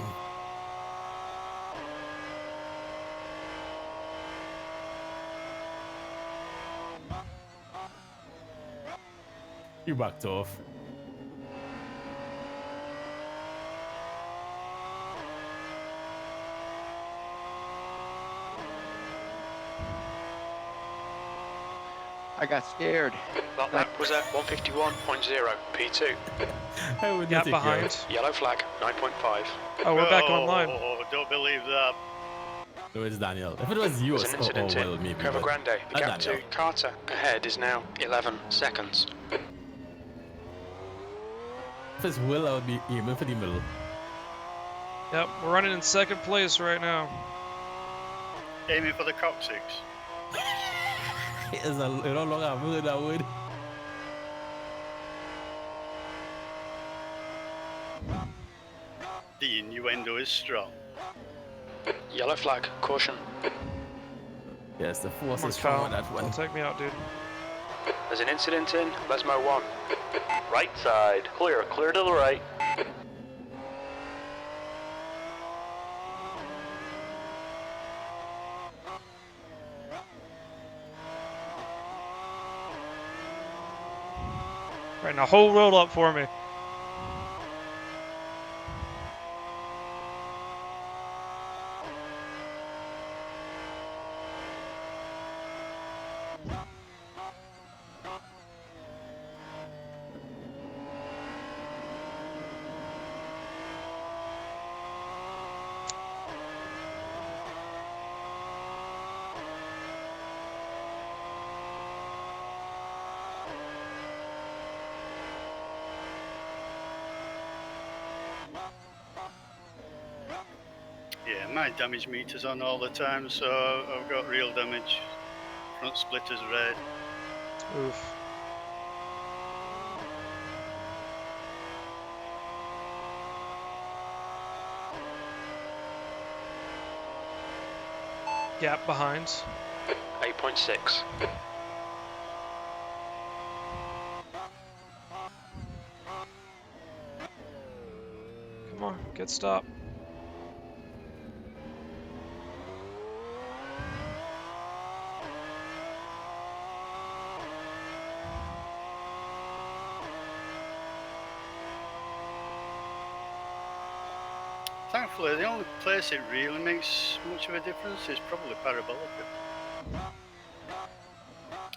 You backed off. I got scared. That lap was at 151.0 P2. I would gap behind. Yellow flag 9.5. Oh, we're back online. Oh, don't believe that. No, it's Daniel. If it was you, There's an oh, incident well, in maybe. Cova but Grande. The not gap to Daniel. Carter ahead is now 11 seconds. If it's Will, I would be aiming for the middle. Yep, we're running in second place right now. Aiming for the coccyx. It's a long I've heard that word. The innuendo is strong. Yellow flag, caution. Yes, the force Come on, is strong Kyle. on that one. Don't take me out, dude. There's an incident in Lesmo 1. Right side. Clear. Clear to the right. Right, now whole road up for me. Yeah, my damage meter's on all the time, so I've got real damage. Front splitter's red. Oof. Gap behind. 8.6. Come on, get stopped. Thankfully, the only place it really makes much of a difference is probably Parabolica.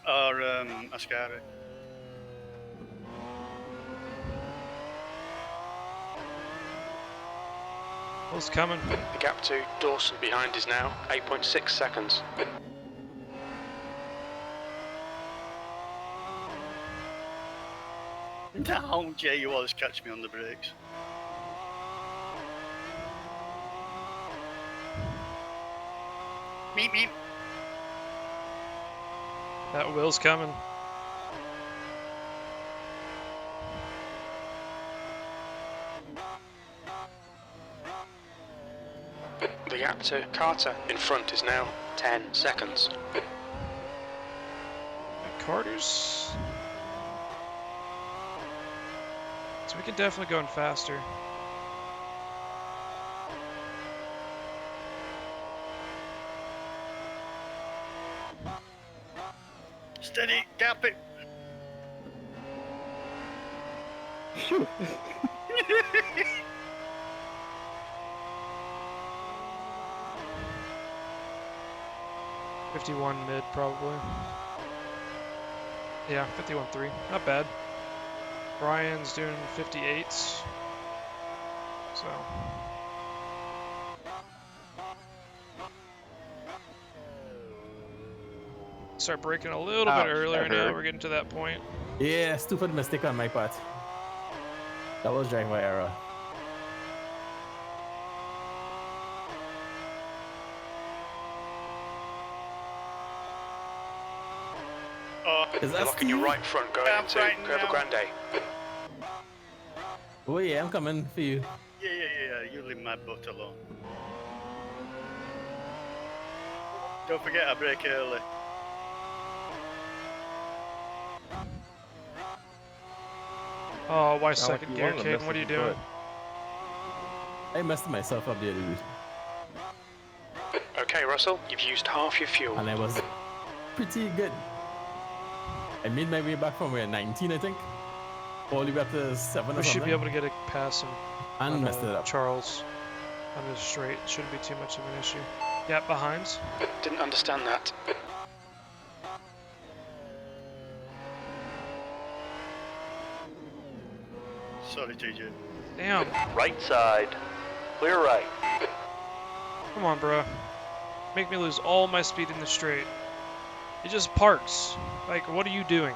Or Ascari. Who's coming? The gap to Dawson behind is now 8.6 seconds. No, Jay, you always catch me on the brakes. Meep, meep. That Will's coming. The gap to Carter in front is now 10 seconds. Carter's. So we can definitely go in faster. Steady, gap it. 51 mid, probably. Yeah, 51.3. Not bad. Brian's doing 58. So. Start breaking a little bit earlier now. We're getting to that point. Yeah, stupid mistake on my part. That was driver error. Is that Locking your right front going into Curva Grande. Oh yeah, I'm coming for you. Yeah, you leave my butt alone. Don't forget I brake early. Oh, why second gear, Caden? What are you doing? I messed myself up the other day. Okay, Russell, you've used half your fuel. And I was pretty good. I made my way back from where 19, I think. All the way up to 7 or We something. should be able to get a pass him. And messed it up. Charles. On this straight. Shouldn't be too much of an issue. Gap behind. Didn't understand that. Sorry, TJ. Damn. Right side. Clear right. Come on, bro. Make me lose all my speed in the straight. It just parks. Like, what are you doing?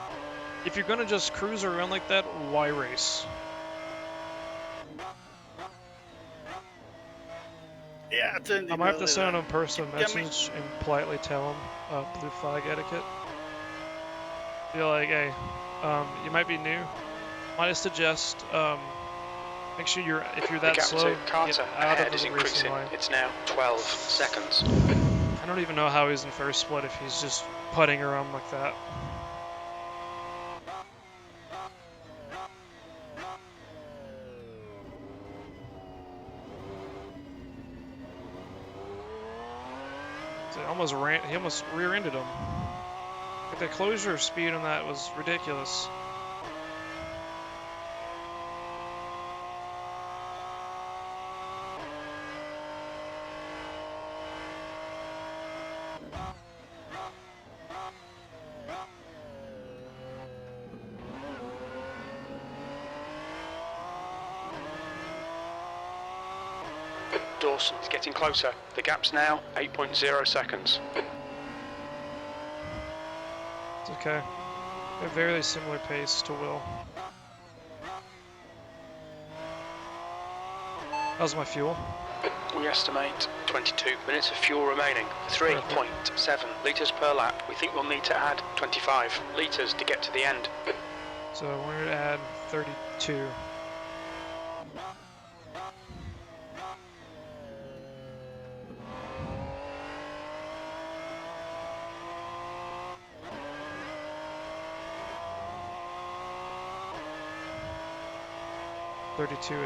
If you're gonna just cruise around like that, why race? Yeah, I might have to send him a personal message and politely tell him blue flag etiquette. Be like, hey, you might be new. Might I suggest Make sure if you're The that gap slow, to Carter get out ahead of is the racing increasing. line. It's now 12 seconds. I don't even know how he's in first split if he's just putting around like that. So he almost rear-ended him. Like the closure speed on that was ridiculous. Dawson is getting closer. The gap's now 8.0 seconds. It's okay. They're very similar pace to Will. How's my fuel? We estimate 22 minutes of fuel remaining. 3.7 litres per lap. We think we'll need to add 25 litres to get to the end. So we're going to add 32.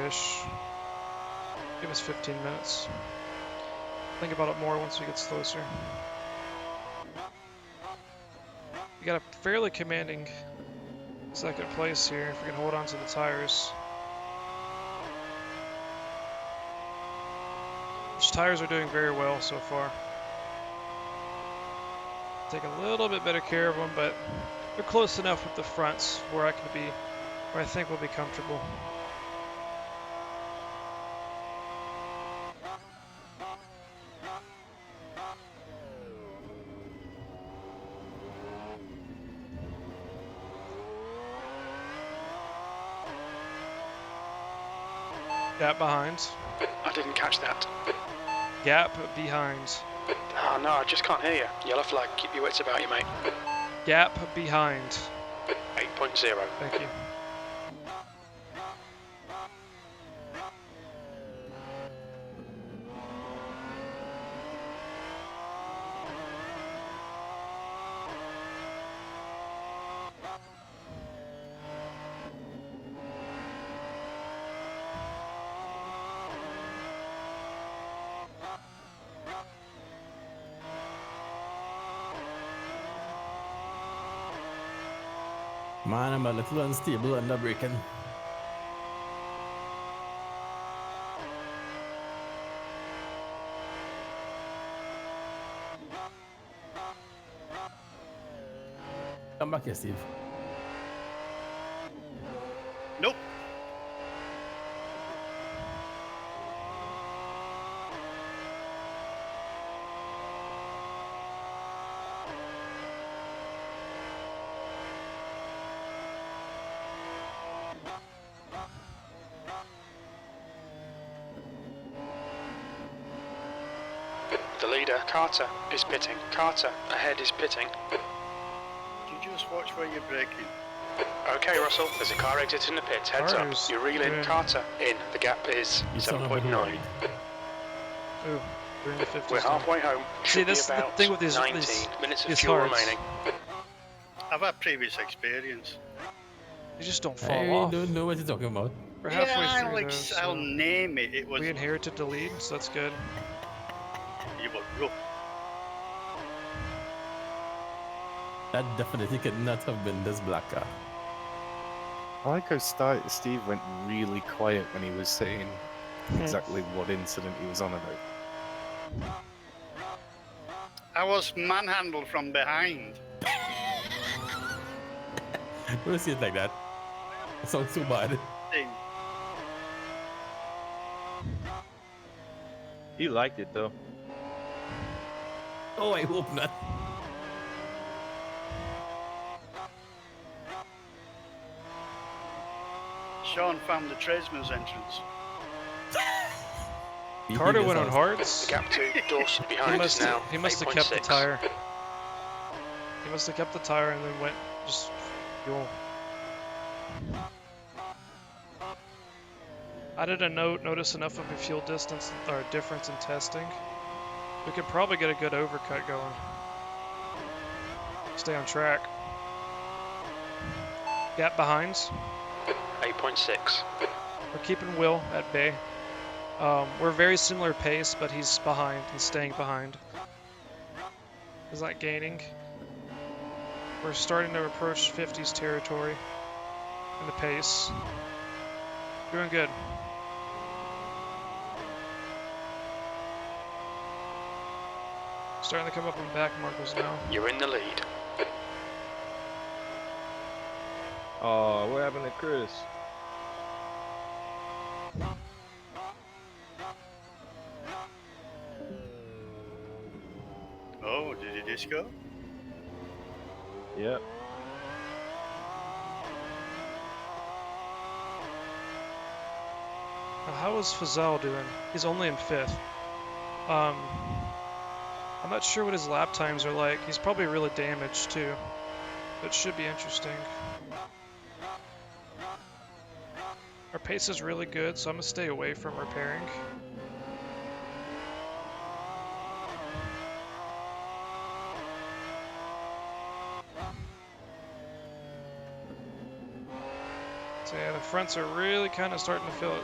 ish. Give us 15 minutes. Think about it more once we get closer. We got a fairly commanding second place here if we can hold on to the tires. Which tires are doing very well so far. Take a little bit better care of them, but they're close enough with the fronts where I think we'll be comfortable. Gap behind. I didn't catch that. Gap behind. Oh no, I just can't hear you. Yellow flag, keep your wits about you, mate. Gap behind. 8.0. Thank you. Man, I'm a little unstable under braking. Come back here, Steve. Nope. The leader, Carter, is pitting. Carter, ahead, is pitting. You just watch where you're braking. Okay, Russell, there's a car exiting the pits. Heads up. You're reeling. Carter in. The gap is 7.9. Ooh, we're in the 50s. We're halfway home. See, Should this is be the about thing with these 19 minutes of these fuel hards. remaining. I've had previous experience. You just don't fall I off. don't know what you're talking about. We're halfway Yeah, through like, those, I'll so name it. It was. we inherited the lead, so that's good. You were rough. That definitely could not have been this black car. I like how Steve went really quiet when he was saying exactly what incident he was on about. I was manhandled from behind. We'll see it like that. It sounds too bad. He liked it though. Oh, I hope not. Sean found the tradesman's entrance. Carter went on hards. The gap to Dawson behind is now He must have kept the tire. He must have kept the tire and then went just fuel. I didn't notice enough of a fuel distance or difference in testing. We could probably get a good overcut going. Stay on track. Gap behinds. 8.6. We're keeping Will at bay. We're very similar pace, but he's behind. He's staying behind. He's not gaining. We're starting to approach 50s territory in the pace. Doing good. Starting to come up on back markers now. You're in the lead. Oh, what happened to Chris? Oh, did he disco? Yep. Now, how is Fazal doing? He's only in 5th. I'm not sure what his lap times are like. He's probably really damaged too. But it should be interesting. Our pace is really good, so I'm gonna stay away from repairing. So yeah, the fronts are really kind of starting to feel it.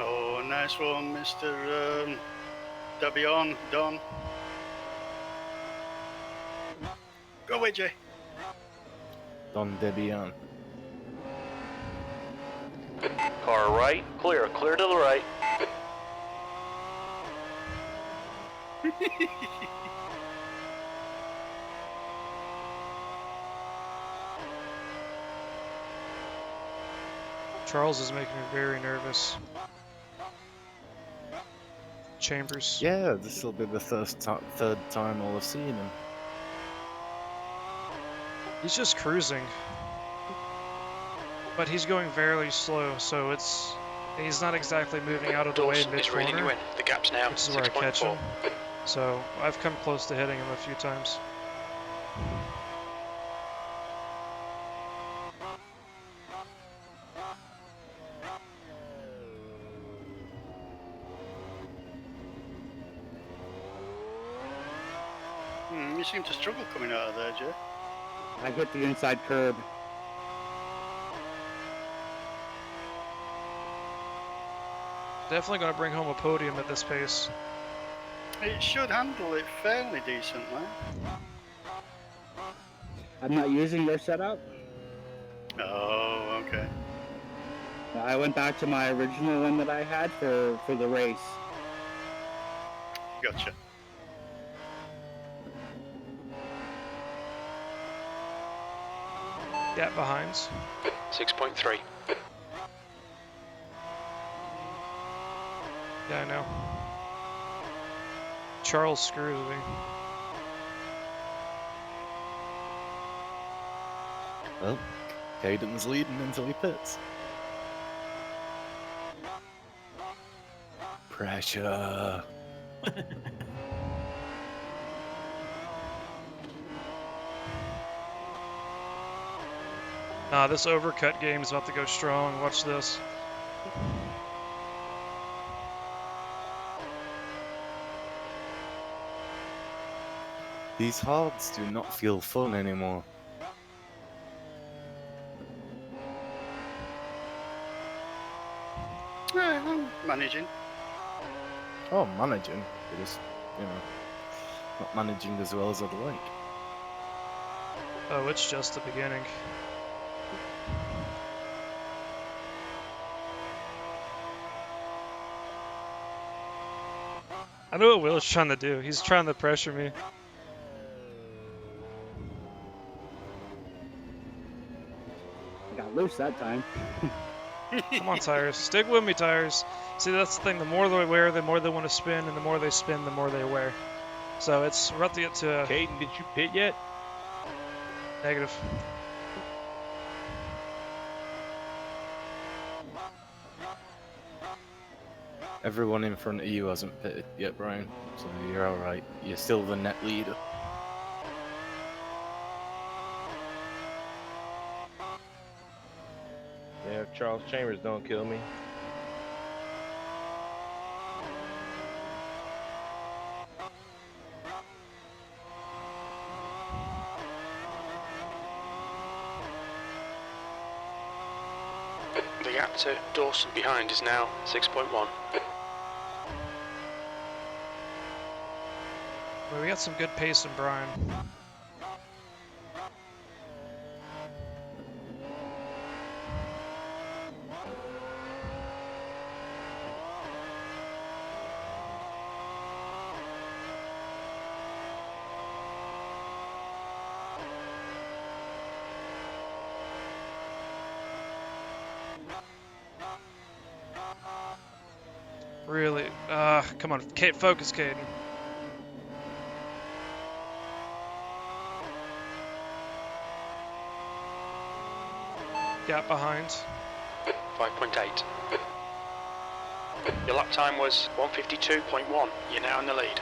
Oh, nice one, Mr. Dabion, Don. Go away, Jay. Don Debian. Car right, clear to the right. Charles is making me very nervous. Chambers. Yeah, this will be the third time I'll have seen him. He's just cruising. But he's going very slow, so he's not exactly moving out of the way mid-corner, The gap's now which is where I catch 6.4. him. So I've come close to hitting him a few times. You seem to struggle coming out of there, Jay. I hit the inside curb. Definitely going to bring home a podium at this pace. It should handle it fairly decently. I'm not using your setup. Oh, okay. I went back to my original one that I had for the race. Gotcha. Gap behinds. 6.3. Yeah, I know. Charles screws me. Well, Caden's leading until he pits. Pressure. Nah, this overcut game is about to go strong. Watch this. These hards do not feel fun anymore. I'm managing. Oh, managing. They're just, not managing as well as I'd like. Oh, it's just the beginning. I know what Will's trying to do. He's trying to pressure me. I got loose that time. Come on, Tires. Stick with me, Tires. See, that's the thing. The more they wear, the more they want to spin, and the more they spin, the more they wear. So we're about to get to... Caden, did you pit yet? Negative. Everyone in front of you hasn't pitted yet, Brian, so you're alright. You're still the net leader. Yeah, if Charles Chambers don't kill me. The gap to Dawson behind is now 6.1. Well, we got some good pace in Brian. Really? Come on, Kate, focus, Caden. Gap behind. 5.8. Your lap time was 1:52.1. You're now in the lead.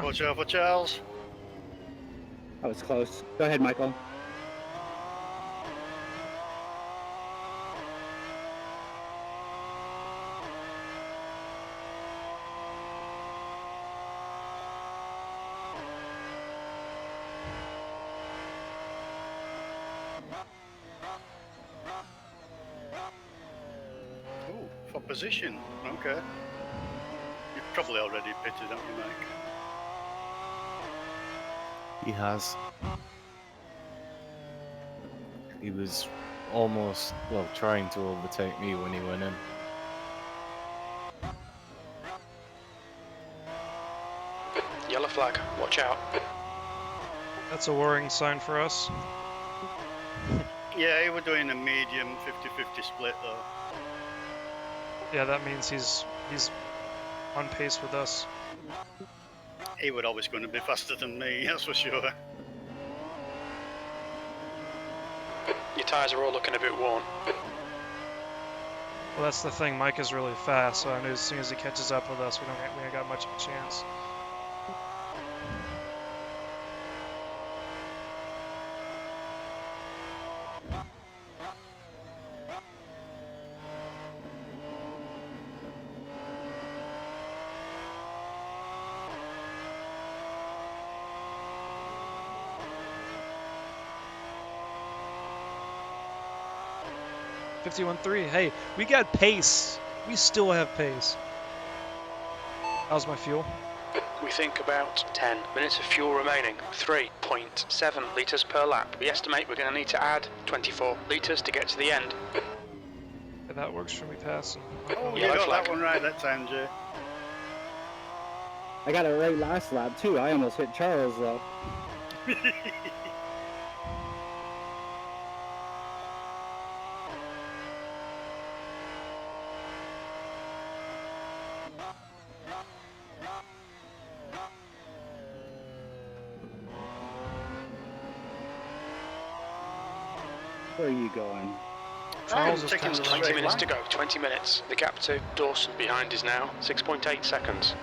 Watch out for Charles. That was close. Go ahead, Michael. Ooh, for position. Okay. You've probably already pitted, haven't you, Mike? He has. He was almost, well, trying to overtake me when he went in. Yellow flag, watch out. That's a worrying sign for us. Yeah, he was doing a medium 50-50 split though. Yeah, that means he's on pace with us. He was always going to be faster than me, that's for sure. Your tyres are all looking a bit worn. Well, that's the thing. Mike is really fast, so I knew as soon as he catches up with us, we ain't got much of a chance. .51.3. Hey, we got pace. We still have pace. How's my fuel? We think about 10 minutes of fuel remaining. 3.7 litres per lap. We estimate we're going to need to add 24 litres to get to the end. Yeah, that works for me passing. Oh, you got that one right that time, Jay. I got it right last lap too. I almost hit Charles though. Where are you going? Charles is Taking 20 minutes to go. 20 minutes. The gap to Dawson behind is now 6.8 seconds.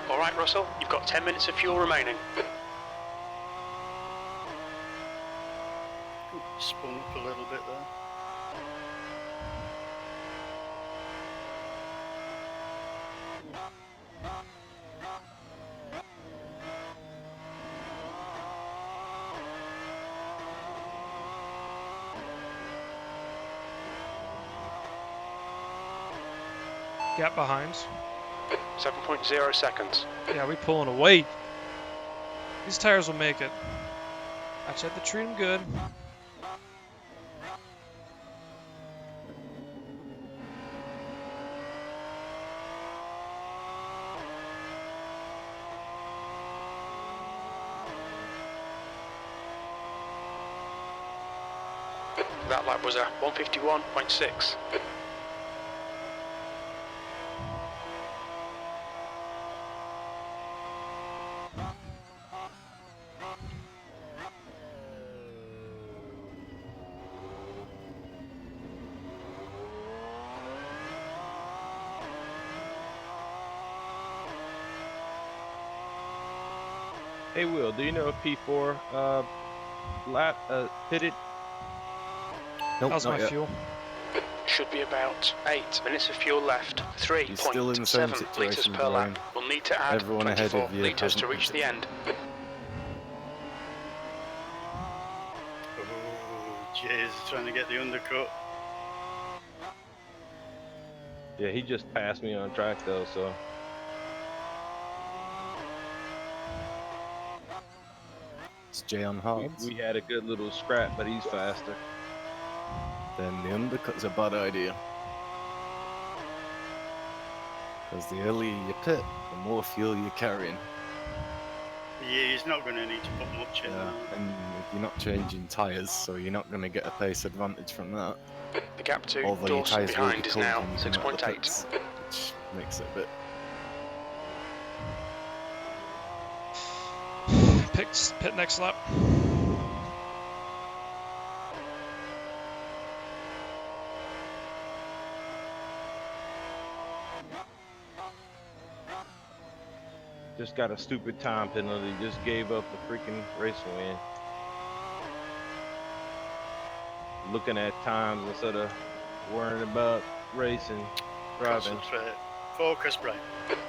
All right, Russell, you've got 10 minutes of fuel remaining. Spun up a little bit there. Gap behind. 7.0 seconds. Yeah, we pulling away. These tires will make it. I just have to treat them good. That lap was a 151.6. Hey, Will, do you know if P4 lap pitted? Nope, How's not my yet. fuel? Should be about 8 minutes of fuel left. You're still in the same 3.7 litres situation, per Brian. lap. We'll need to add Everyone ahead 24 of you litres to hasn't reach the end. Oh, Jay's trying to get the undercut. Yeah, he just passed me on track though, so. It's Jay on hards. We had a good little scrap, but he's faster. Then the undercut's a bad idea. Because the earlier you pit, the more fuel you're carrying. Yeah, he's not going to need to put much in. Yeah, and you're not changing tyres, so you're not going to get a pace advantage from that. The gap to Although your Dawson tyres will be behind is cold now when you come out of the 6.8. pits, which makes it a bit... Pit next lap. Just got a stupid time penalty. Just gave up the freaking race win. Looking at times instead of worrying about racing, driving. Concentrate. Focus, Brian.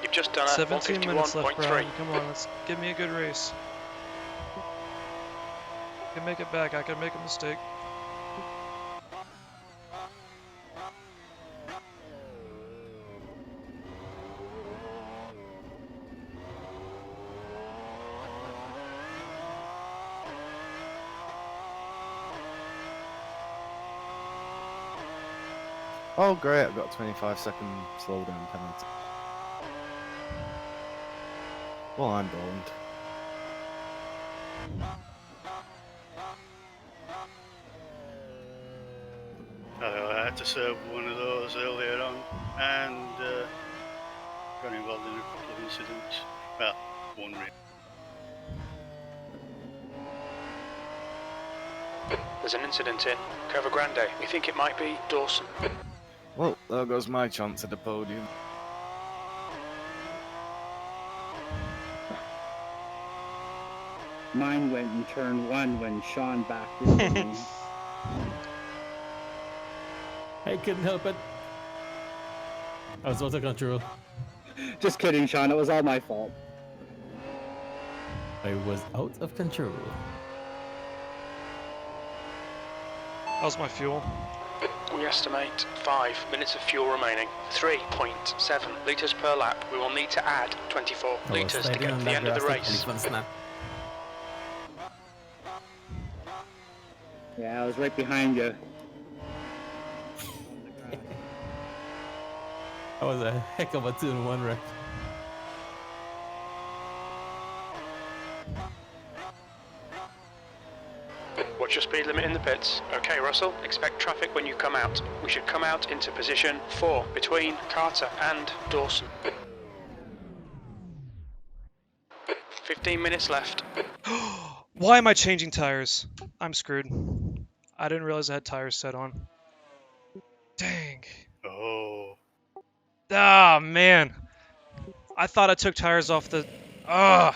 You've just done a 17 minutes left, 151.3. Brian. Come on, let's give me a good race. I can make it back. I can make a mistake. Oh great, I've got a 25-second slowdown penalty. Well, I'm boned. I had to serve one of those earlier on and got involved in a couple of incidents. Well, one really. There's an incident in Cova Grande. We think it might be Dawson. Well, there goes my chance at the podium. Mine went in turn 1 when Sean backed into me. I couldn't help it. I was out of control. Just kidding, Sean. It was all my fault. I was out of control. How's my fuel? We estimate 5 minutes of fuel remaining. 3.7 litres per lap. We will need to add 24 litres to get to the end of the race. Yeah, I was right behind you. That was a heck of a 2-in-1 wreck. What's your speed limit in the pits? Okay, Russell, expect traffic when you come out. We should come out into position 4 between Carter and Dawson. 15 minutes left. Why am I changing tires? I'm screwed. I didn't realize I had tires set on. Dang. Oh. Ah, man. I thought I took tires off the... Ugh.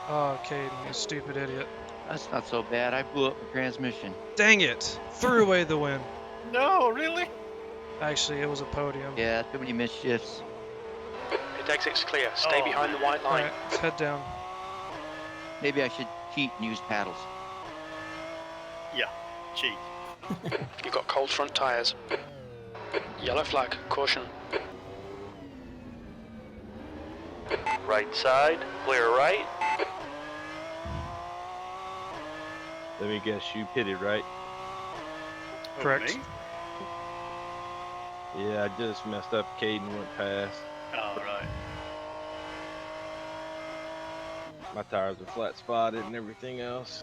Oh, Caden, you stupid idiot. That's not so bad. I blew up the transmission. Dang it. Threw away the win. No, really? Actually, it was a podium. Yeah, too many misshifts. Pit exit's clear. Stay behind the white line. Alright, let's head down. Maybe I should cheat and use paddles. Yeah, cheat. You've got cold front tyres. Yellow flag, caution. Right side, clear right. Let me guess, you pitted, right? Correct. Me? Yeah, I just messed up. Caden went past. Oh, right. My tires are flat spotted and everything else.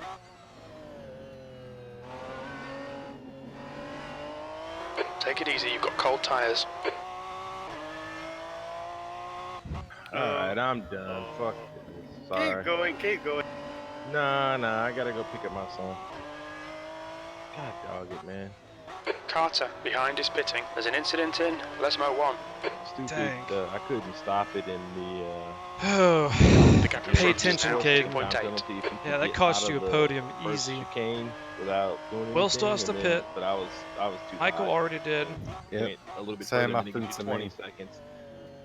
Take it easy, you've got cold tires. Alright, I'm done. Fuck this. Sorry. Keep going, keep going. Nah, I gotta go pick up my son. God dog it, man. Carter, behind is pitting. There's an incident in Lesmo 1. Stupid, I couldn't stop it in the, Oh, gap in pay front is attention, now Caden. 2.8. Yeah, that cost you a podium easy. Chicane without doing anything. Will still has to and then- pit. But I was too Michael high. already did. Yep. Went a little bit Same further and then happened gives to you 20 me. seconds.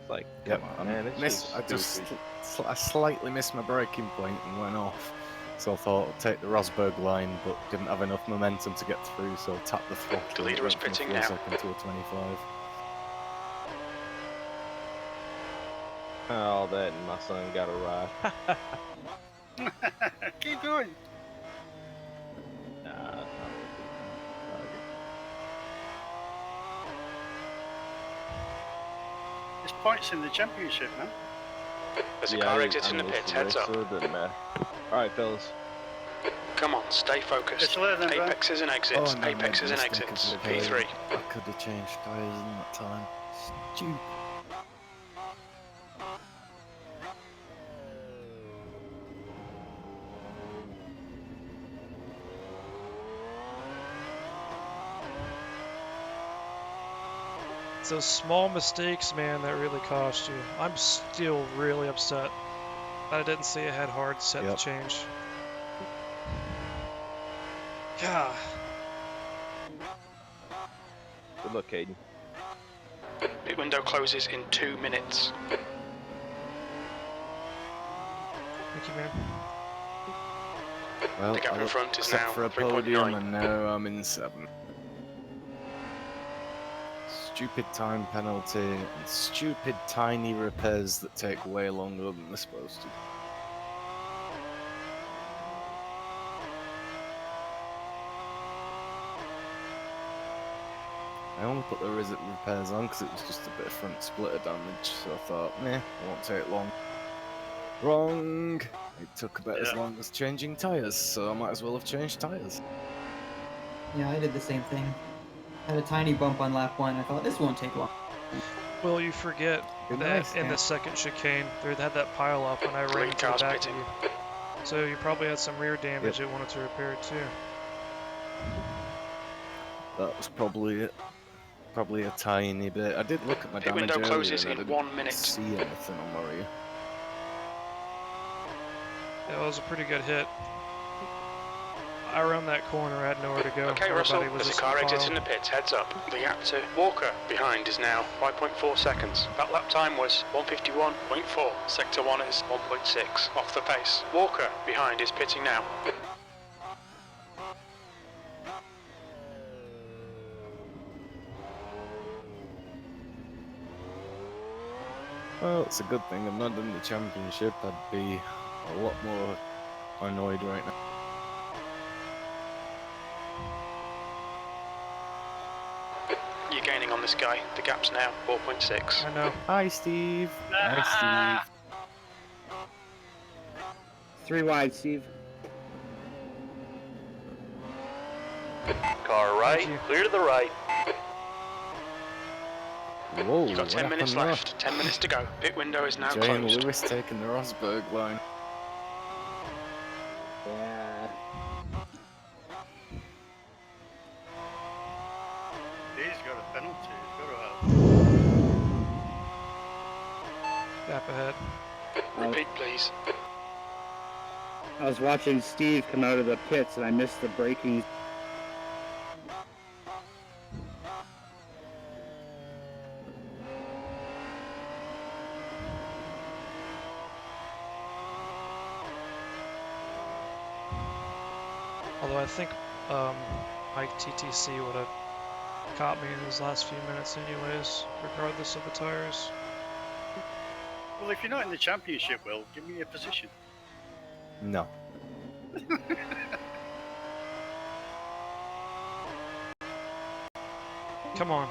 It's like, Yep, come on, man. It's I just stupid. I slightly missed my braking point and went off. So I thought I'd take the Rosberg line, but didn't have enough momentum to get through, so I tapped the throttle. The leader is went from a pitting 4 now. second to a 25. All that and my son got a ride. Keep going. Nah, it's not There's points in the championship, man. There's a car exit in the pits, heads up. So it doesn't matter. Alright, fellas. Come on, stay focused. Apexes and exits, Oh, no, apexes and mistake exits. of the day. P3. I could have changed tyres in that time. Stupid. It's those small mistakes, man, that really cost you. I'm still really upset that I didn't see a head hard set to change. Yeah. Good luck, Caden. Pit window closes in 2 minutes. Thank you, man. Well, The gap in front is except now for a podium, 3.9. and now I'm in 7th. Stupid time penalty and stupid tiny repairs that take way longer than they're supposed to. I only put the repairs on because it was just a bit of front splitter damage, so I thought, meh, it won't take long. Wrong! It took about as long as changing tyres, so I might as well have changed tyres. Yeah, I did the same thing. Had a tiny bump on lap 1. I thought this won't take long. Well, you forget that in the second chicane, they had that pile up when I ran into the back of you. So you probably had some rear damage it wanted to repair too. That was probably it. Probably a tiny bit. I did look at my Pit damage window earlier closes and I in didn't 1 minute. see anything on my rear. Yeah, it was a pretty good hit. I ran that corner, I had nowhere to go. Okay, Russell, Everybody was there's a just car in exit file. in the pits, heads up. The gap to Walker behind is now 5.4 seconds. That lap time was 151.4. Sector 1 is 1.6. Off the pace. Walker behind is pitting now. Well, it's a good thing I'm not in the championship. I'd be a lot more annoyed right now. You're gaining on this guy. The gap's now 4.6. I know. Hi, Steve. Hi, Steve. 3 wide, Steve. Car right, clear to the right. Whoa, You've got what 10 minutes happened left. 10 minutes to go. Pit window is now there? Jay and closed. Lewis taking the Rosberg line. Yeah. He's got a penalty. He's got to have. Gap ahead. Repeat, please. I was watching Steve come out of the pits and I missed the braking. Although I think Mike TTC would have caught me in those last few minutes anyways, regardless of the tires. Well, if you're not in the championship, Will, give me a position. No. Come on.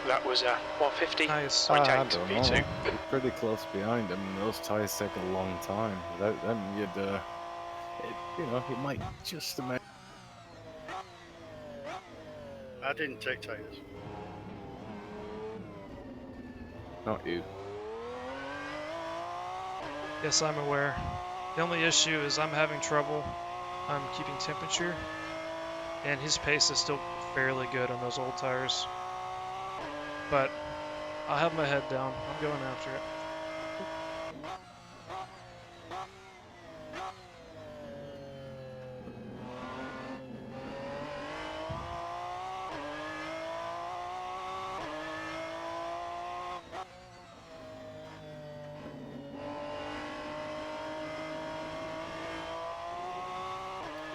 That was 150.8 Nice. I don't know. P2. You're pretty close behind him, and those tyres take a long time. Without them, you'd, it might just about. I didn't take tyres. Not you. Yes, I'm aware. The only issue is I'm having trouble keeping temperature, and his pace is still fairly good on those old tires. But I'll have my head down. I'm going after it.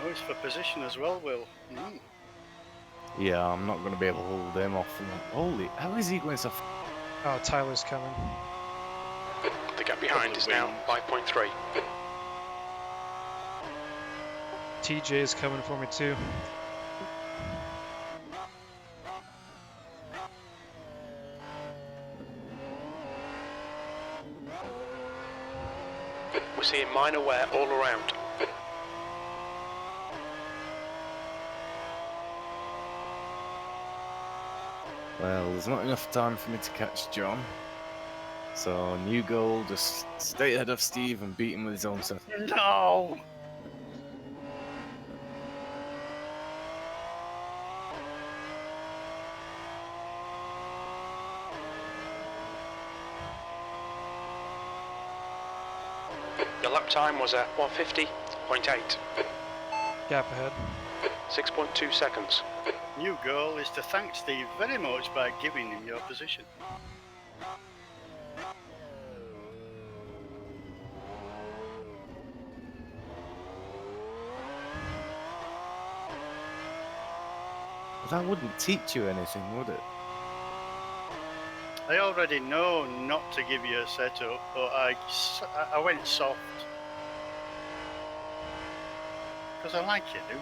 Oh, it's for position as well, Will. Mm. Yeah, I'm not going to be able to hold him off. Holy, how is he going so? Oh, Tyler's coming. The gap behind is now 5.3. TJ is coming for me too. We're seeing minor wear all around. Well, there's not enough time for me to catch John. So, new goal, just stay ahead of Steve and beat him with his own set. No! Your lap time was 150.8. Gap ahead. 6.2 seconds. New goal is to thank Steve very much by giving him your position. But that wouldn't teach you anything, would it? I already know not to give you a setup, but I went soft. Because I like you, dude.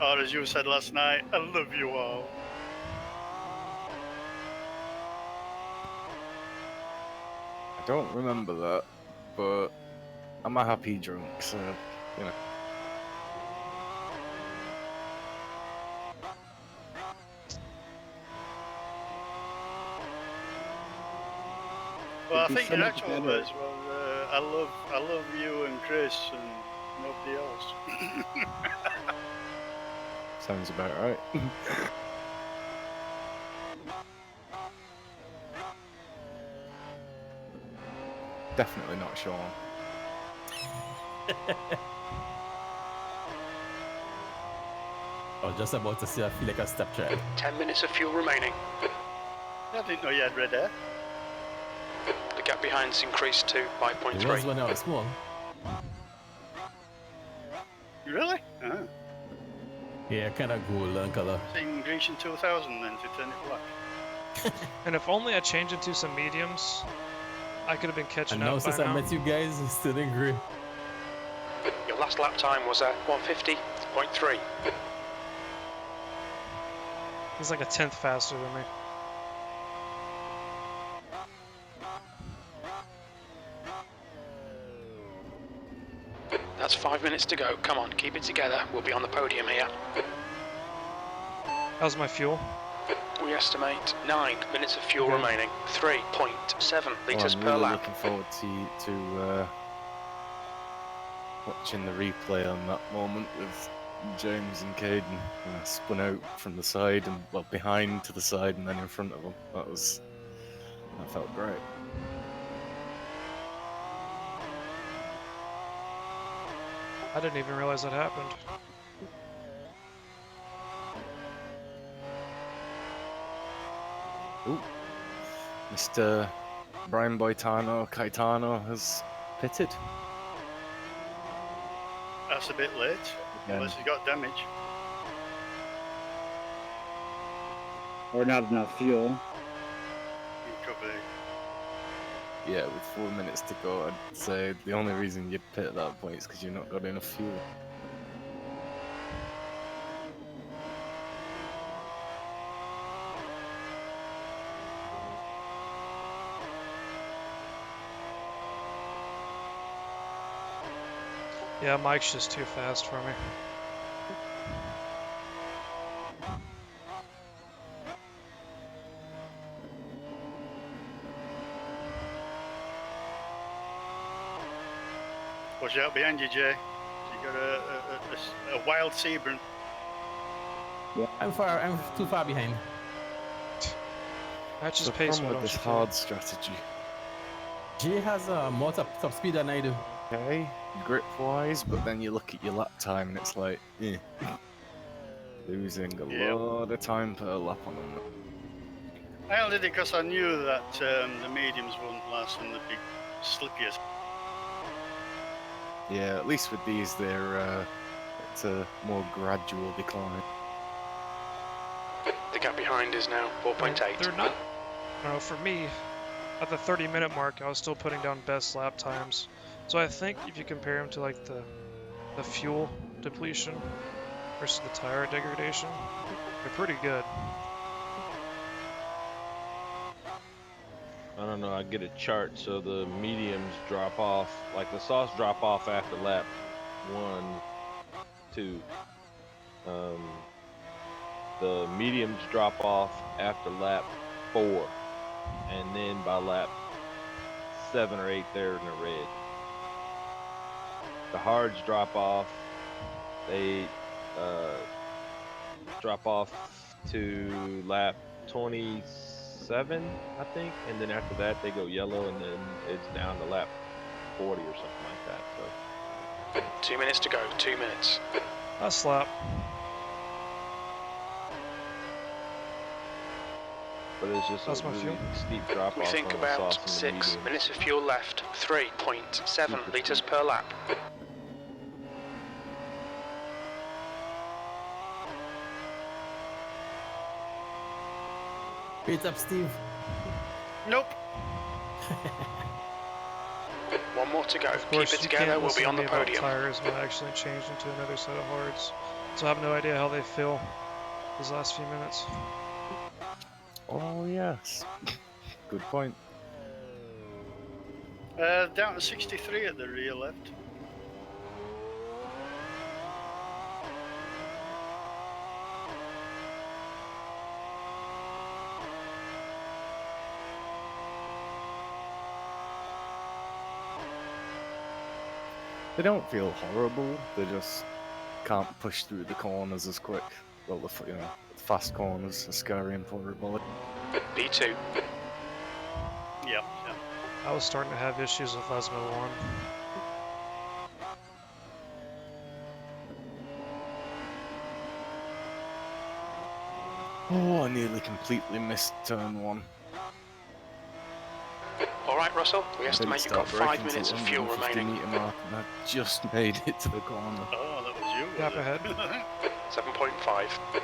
Or as you said last night, I love you all. I don't remember that, but I'm a happy drunk, so, you know. Well, I It'd be think so your much actual better. words were, I love you and Chris and nobody else. Sounds about right. Definitely not Sean. I was just about to say I feel like a stepchild. 10 minutes of fuel remaining. I didn't know you had red hair. The gap behind's increased to It was 5.3. when I was small. Really? Ah. Yeah, kind of golden color. In Grecian 2000 then to turn it black. And if only I changed into some mediums, I could have been catching And now up by since I now. met you guys, it's still in grey. Your last lap time was 150.3. He's like a tenth faster than me. That's 5 minutes to go. Come on, keep it together. We'll be on the podium here. How's my fuel? We estimate 9 minutes of fuel Okay. remaining. 3.7 Well, litres I'm per really lap. looking forward to watching the replay on that moment with James and Caden. When I spun out from the side and well behind to the side and then in front of them. That felt great. I didn't even realize that happened. Ooh, Mr. Brian Caetano has pitted. That's a bit late. Again. Unless he got damage. Or not enough fuel. It could be. Yeah, with 4 minutes to go, I'd say the only reason you'd pit at that point is because you've not got enough fuel. Yeah, Mike's just too fast for me. Watch out behind you, Jay. You got a wild Sebring. Yeah. I'm too far behind. That's So just pace. from with this hard strategy. Jay has more top speed than I do. Okay, grip-wise, but then you look at your lap time and it's like, eh. Losing a lot of time per lap on them. I only did it because I knew that the mediums wouldn't last and they'd be slippier. Yeah, at least with these, it's a more gradual decline. The gap behind is now 4.8. They're not. No, for me, at the 30-minute mark, I was still putting down best lap times. So I think if you compare them to like the fuel depletion versus the tire degradation, they're pretty good. I don't know, I get a chart, so the mediums drop off, like the soft drop off after lap 1, 2. The mediums drop off after lap 4, and then by lap 7 or 8 they're in the red. The hards drop off, they drop off to lap 27, I think, and then after that they go yellow, and then it's down to lap 40 or something like that. So 2 minutes to go. 2 minutes. Last lap. But it's just That's a my really fuel. steep drop We off think on the about soft and the 6 mediums. minutes of fuel left. 3.7 litres per lap. Wait up, Steve. Nope. One more to go. Of course, Keep it you together. can't We'll listen be to on the me about podium. tires when I actually changed into another set of hards. So I have no idea how they feel these last few minutes. Oh, yes. Good point. Down to 63 at the rear left. They don't feel horrible, they just can't push through the corners as quick. Well, the fast corners are scary and horrible. P2. Yeah. I was starting to have issues with Lesmo 1. Oh, I nearly completely missed turn 1. All right, Russell. We I estimate didn't you've got start 5 braking minutes till of fuel 150 remaining. meter mark, and I just made it to the corner. Oh, that was you. Gap ahead. 7.5.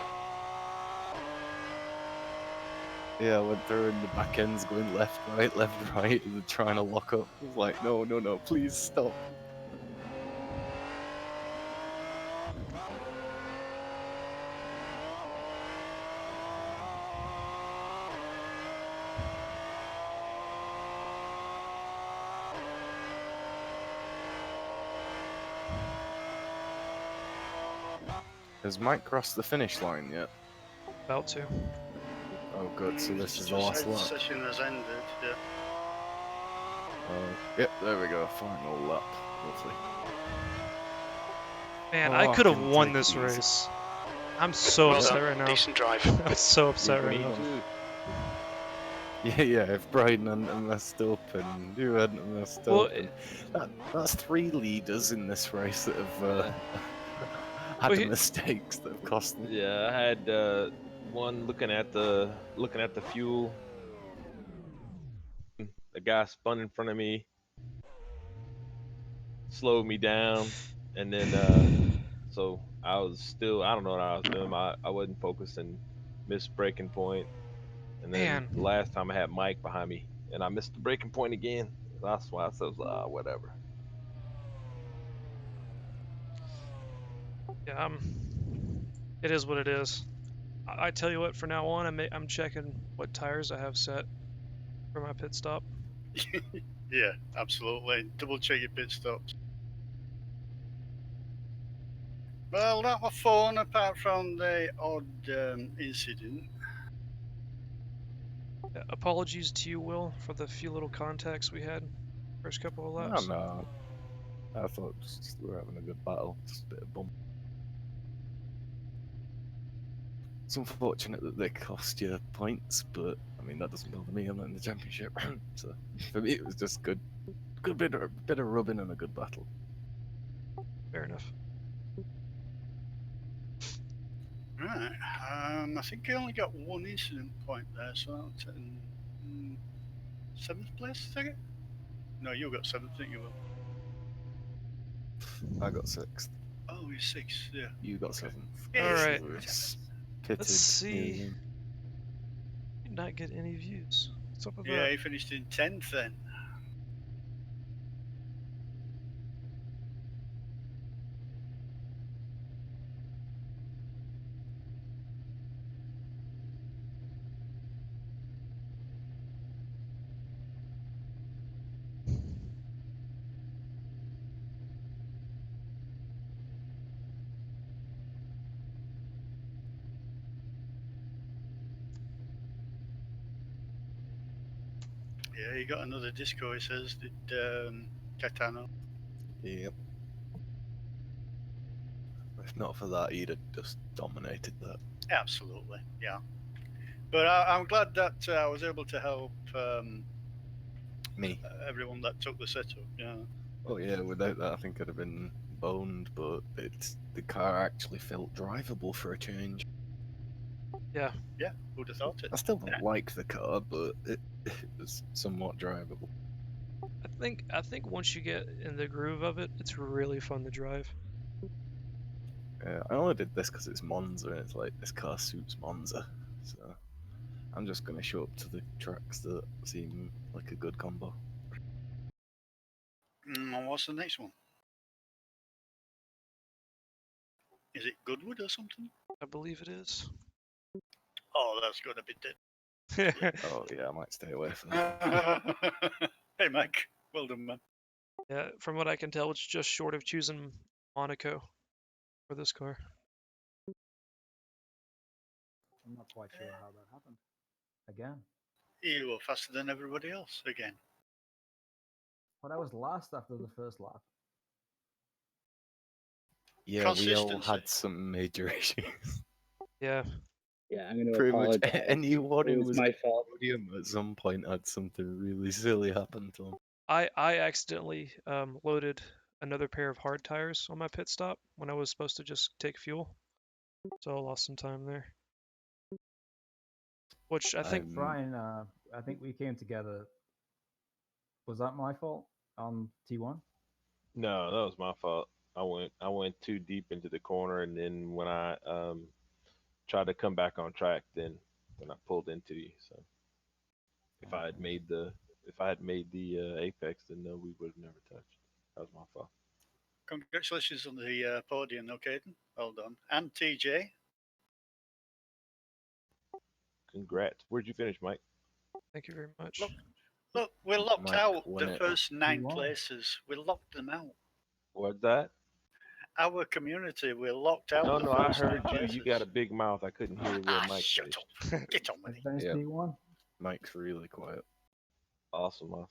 Yeah, I went through and the back end's going left, right, and they're trying to lock up. I was like, no, please stop. Has Mike crossed the finish line yet? About to. Oh, good. So this is the last lap. Session has ended. Yeah. Oh, yep. There we go. Final lap. Lovely. Man, Oh, I could have can won take this it easy. race. I'm so upset right now. Decent drive. I'm so upset right now. Yeah. If Brian hadn't messed up and you hadn't messed up, and that's 3 leaders in this race that have had the mistakes that have cost them. Yeah, I had one looking at the fuel. The guy spun in front of me, slowed me down, and then so I don't know what I was doing. I wasn't focusing, missed braking point, and then Man. the last time I had Mike behind me, and I missed the braking point again. That's why I said whatever. Yeah, it is what it is. I tell you what, for now on, I'm checking what tires I have set for my pit stop. Yeah, absolutely. Double check your pit stops. Well, that was fun, apart from the odd incident. Yeah, apologies to you, Will, for the few little contacts we had first couple of No, laps. no. I thought just we were having a good battle. Just a bit of bump. It's unfortunate that they cost you points, but I mean that doesn't bother me. I'm not in the championship, so for me it was just good bit of rubbing and a good battle. Fair enough. Right. I think I only got one incident point there, so that's in seventh place, I think. No, you got seventh, didn't you, Will? I got sixth. Oh, you're sixth, yeah. You got seventh. All right. Pitted Let's see. near Did not get any views. What's up with Yeah, that? he finished in 10th then. Yeah, he got another disco, he says, did Catano. Yep. If not for that, he'd have just dominated that. Absolutely, yeah. But I'm glad that I was able to help Me. everyone that took the setup, yeah. Oh yeah, without that I think I'd have been boned, but the car actually felt drivable for a change. Yeah. Yeah, who'd have thought it? I still don't like the car, but it was somewhat drivable. I think once you get in the groove of it, it's really fun to drive. I only did this because it's Monza, and it's like this car suits Monza, so I'm just gonna show up to the tracks that seem like a good combo. And what's the next one? Is it Goodwood or something? I believe it is. Oh, that's going to be dead. Oh yeah, I might stay away from that. Hey, Mike. Well done, man. Yeah, from what I can tell, it's just short of choosing Monaco for this car. I'm not quite sure how that happened. Again. You were faster than everybody else again. But I was last after the first lap. Yeah, we all had some major issues. Yeah. Yeah, I'm going to Pretty much apologize. anyone It who was was my fault. podium at some point had something really silly happen to them. I accidentally loaded another pair of hard tires on my pit stop when I was supposed to just take fuel, so I lost some time there. Which I think Brian, I think we came together. Was that my fault on T1? No, that was my fault. I went too deep into the corner, and then when I tried to come back on track, then I pulled into you. So if I had made the apex, then no, we would have never touched. That was my fault. Congratulations on the podium, though, Caden. Well done. And TJ. Congrats. Where'd you finish, Mike? Thank you very much. Look, we locked Mike out won the it. first 9 won. places. We locked them out. What's that? Our community, we locked out No, the no, I first 9 heard you. places. You got a big mouth. I couldn't hear where Mike shut finished. up. Get on with it. Finished T1. Mike's really quiet. Awesome.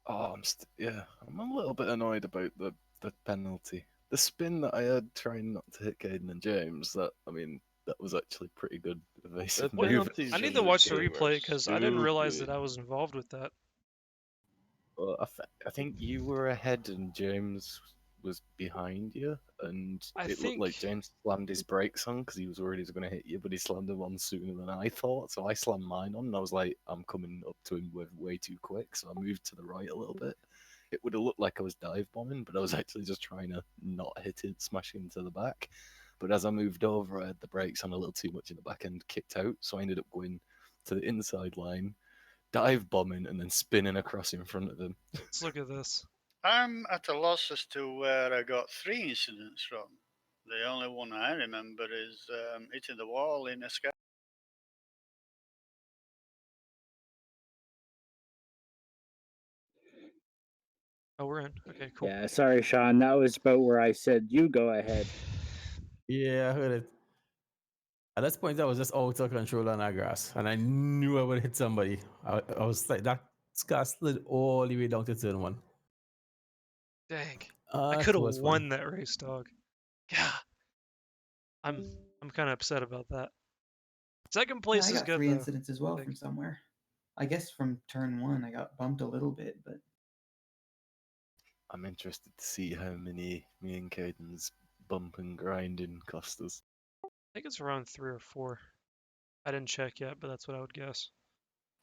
Oh, I'm a little bit annoyed about the penalty. The spin that I had trying not to hit Caden and James, that was actually pretty good evasive move. I need to watch the replay because I didn't realize that I was involved with that. Well, I think you were ahead and James was behind you, and it looked like James slammed his brakes on because he was worried he was going to hit you, but he slammed them on sooner than I thought. So I slammed mine on, and I was like, I'm coming up to him way too quick, so I moved to the right a little bit. It would have looked like I was dive bombing, but I was actually just trying to not hit it, smash him to the back. But as I moved over, I had the brakes on a little too much in the back end, kicked out, so I ended up going to the inside line, dive bombing, and then spinning across in front of him. Let's look at this. I'm at a loss as to where I got 3 incidents from. The only one I remember is hitting the wall in a sky. Oh, we're in. Okay, cool. Yeah, sorry, Sean. That was about where I said you go ahead. Yeah, I heard it. At this point, I was just out of control on that grass, and I knew I would hit somebody. I was like, that car slid all the way down to turn one. Dang. I That could have was fun. won that race, dog. Yeah. I'm kind of upset about that. Second place I is got good 3 though. incidents as well from somewhere. I guess from turn 1, I got bumped a little bit, but I'm interested to see how many me and Caden's bump and grinding cost us. I think it's around 3 or 4. I didn't check yet, but that's what I would guess.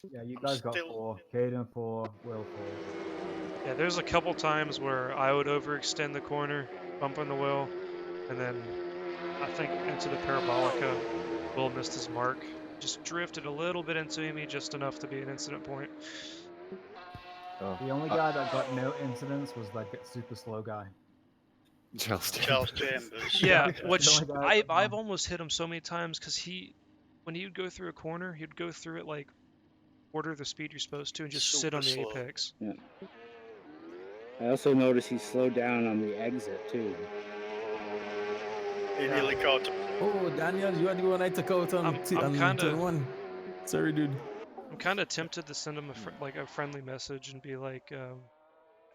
Yeah, you guys got 4. Caden 4, Will 4. Yeah, there's a couple times where I would overextend the corner, bump on the wheel, and then I think into the parabolica, Will missed his mark. Just drifted a little bit into me, just enough to be an incident point. The only guy that got no incidents was that super slow guy. Charles Chambers. Yeah, That's the which only guy that got I've almost hit him so many times because when he would go through a corner, he'd go through it like quarter the speed you're supposed to and just sit Super on the slow. apex. Yeah. I also noticed he slowed down on the exit too. He nearly caught him. Oh, Daniel, you are the one I took out on turn one. Sorry, dude. I'm kind of tempted to send him a friendly message and be like,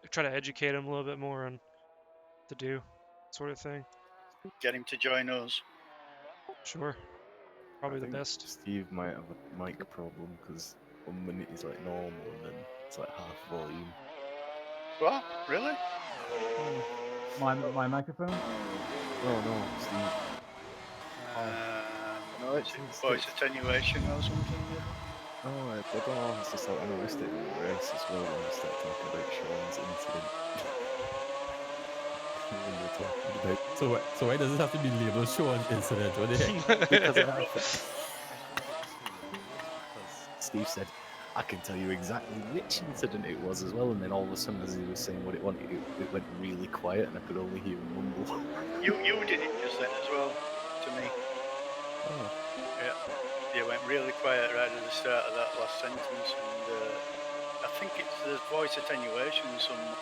try to educate him a little bit more on what to do, sort of thing. Get him to join us. Sure. Probably I the think best. Steve might have a mic problem because 1 minute he's like normal and then it's like half volume. What? Really? My microphone? No, Steve. No, Is it voice attenuation or something? No, I don't know. It's just like I noticed it in the race as well when we started talking about Sean's incident. When we were talking about So why does it have to be labeled Sean's incident? What the heck? because it happened. Steve said, I can tell you exactly which incident it was as well, and then all of a sudden as he was saying what it wanted, it went really quiet and I could only hear him mumble. You did it just then as well, to me. Oh. Yeah. You went really quiet right at the start of that last sentence, and I think there's voice attenuation somewhere.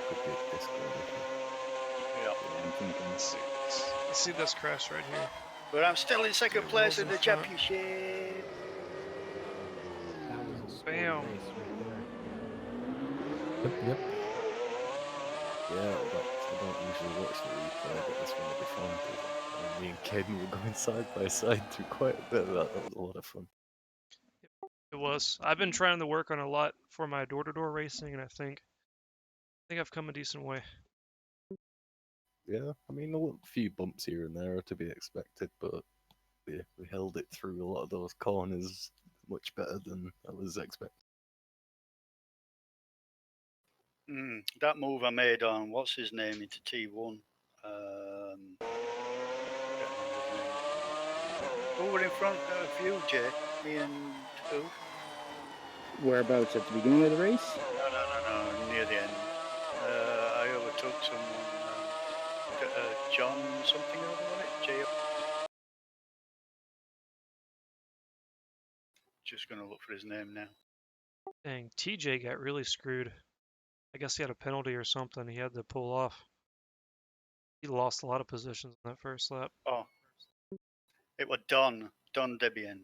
Could be a Discord issue. Yeah. I'm thinking. Let's see this crash right here. But I'm still in second place in the championship. That was a sporty Bam. race right there. Yep. Yeah, I don't usually watch the replay, but this one will be fun because me and Caden were going side by side through quite a bit of that. That was a lot of fun. It was. I've been trying to work on a lot for my door-to-door racing, and I think I've come a decent way. Yeah, I mean, a few bumps here and there are to be expected, but we held it through a lot of those corners much better than I was expecting. That move I made on, what's his name, into T1. Who were in front of you, Jay? Me and who? Whereabouts at the beginning of the race? No, near the end. I overtook someone, John something or other, wasn't it? J. Just gonna look for his name now. Dang, TJ got really screwed. I guess he had a penalty or something. He had to pull off. He lost a lot of positions in that first lap. Oh, it was Don Debian.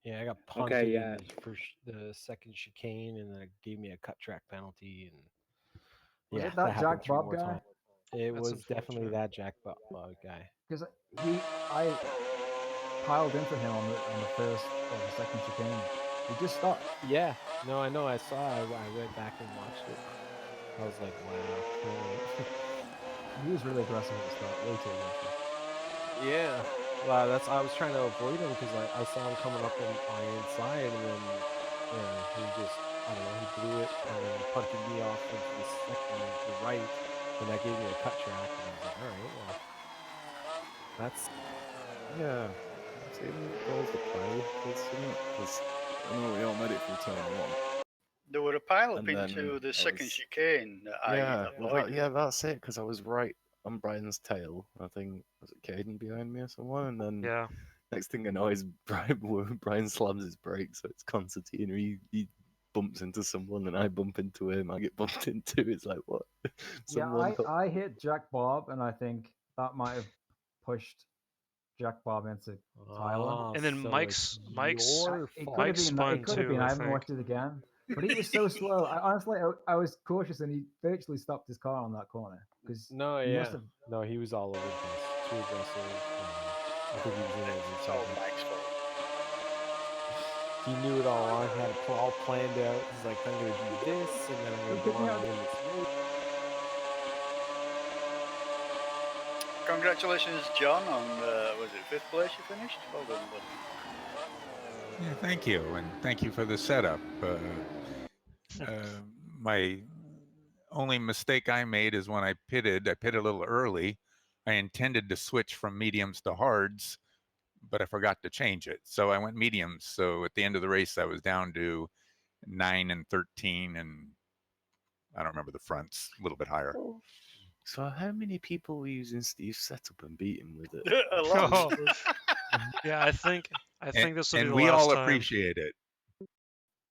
Yeah, I got punted Okay, yeah. in the second chicane, and then it gave me a cut track penalty. And Was yeah, it that happened Jack 3 Bob more guy? times. It That's was definitely unfortunate. that Jack Bob guy. Because I piled into him on the first or the second chicane. He just stopped. Yeah, no, I know. I saw. I went back and watched it. I was like, wow. He was really aggressive at the start, way too aggressive. Yeah, well, I was trying to avoid him because I saw him coming up on my inside, and then he just, I don't know, he blew it and then punted me off into the right, and that gave me a cut track, and I was like, all right, well, that's Yeah, same goes the pilot, because I know we all made it through turn 1. There were a pile up And then into the I second was- chicane that Yeah, I well, avoided. that's it, because I was right on Brian's tail. I think, was it Caden behind me or someone? And then Yeah. next thing I know is Brian slams his brakes, so it's Constantine. He bumps into someone and I bump into him, I get bumped into. It's like, what? Yeah, I hit Jack Bob, and I think that might have pushed Jack Bob into Tyler. Ah, And then so Mike's it's your It could fault. have been. It spun could have too, been. I I haven't think. watched it again. But he was so slow. I honestly, I was cautious, and he virtually stopped his car on that corner because No, he yeah. must have. No, he was all over the place. Too aggressive. I think he was in his It's all excitement. Mike's fault. He knew it all along. He had it all planned out. He's like, I'm gonna do this, and then I'm gonna go on and win this race. Congratulations, John, on was it 5th place you finished? Well done, buddy. Yeah, thank you, and thank you for the setup. My only mistake I made is when I pitted a little early. I intended to switch from mediums to hards, but I forgot to change it. So I went mediums. So at the end of the race, I was down to 9 and 13, and I don't remember the fronts, a little bit higher. So how many people were using Steve's setup and beat him with it? A lot. Yeah, I think this will be And the we last all time. appreciate it.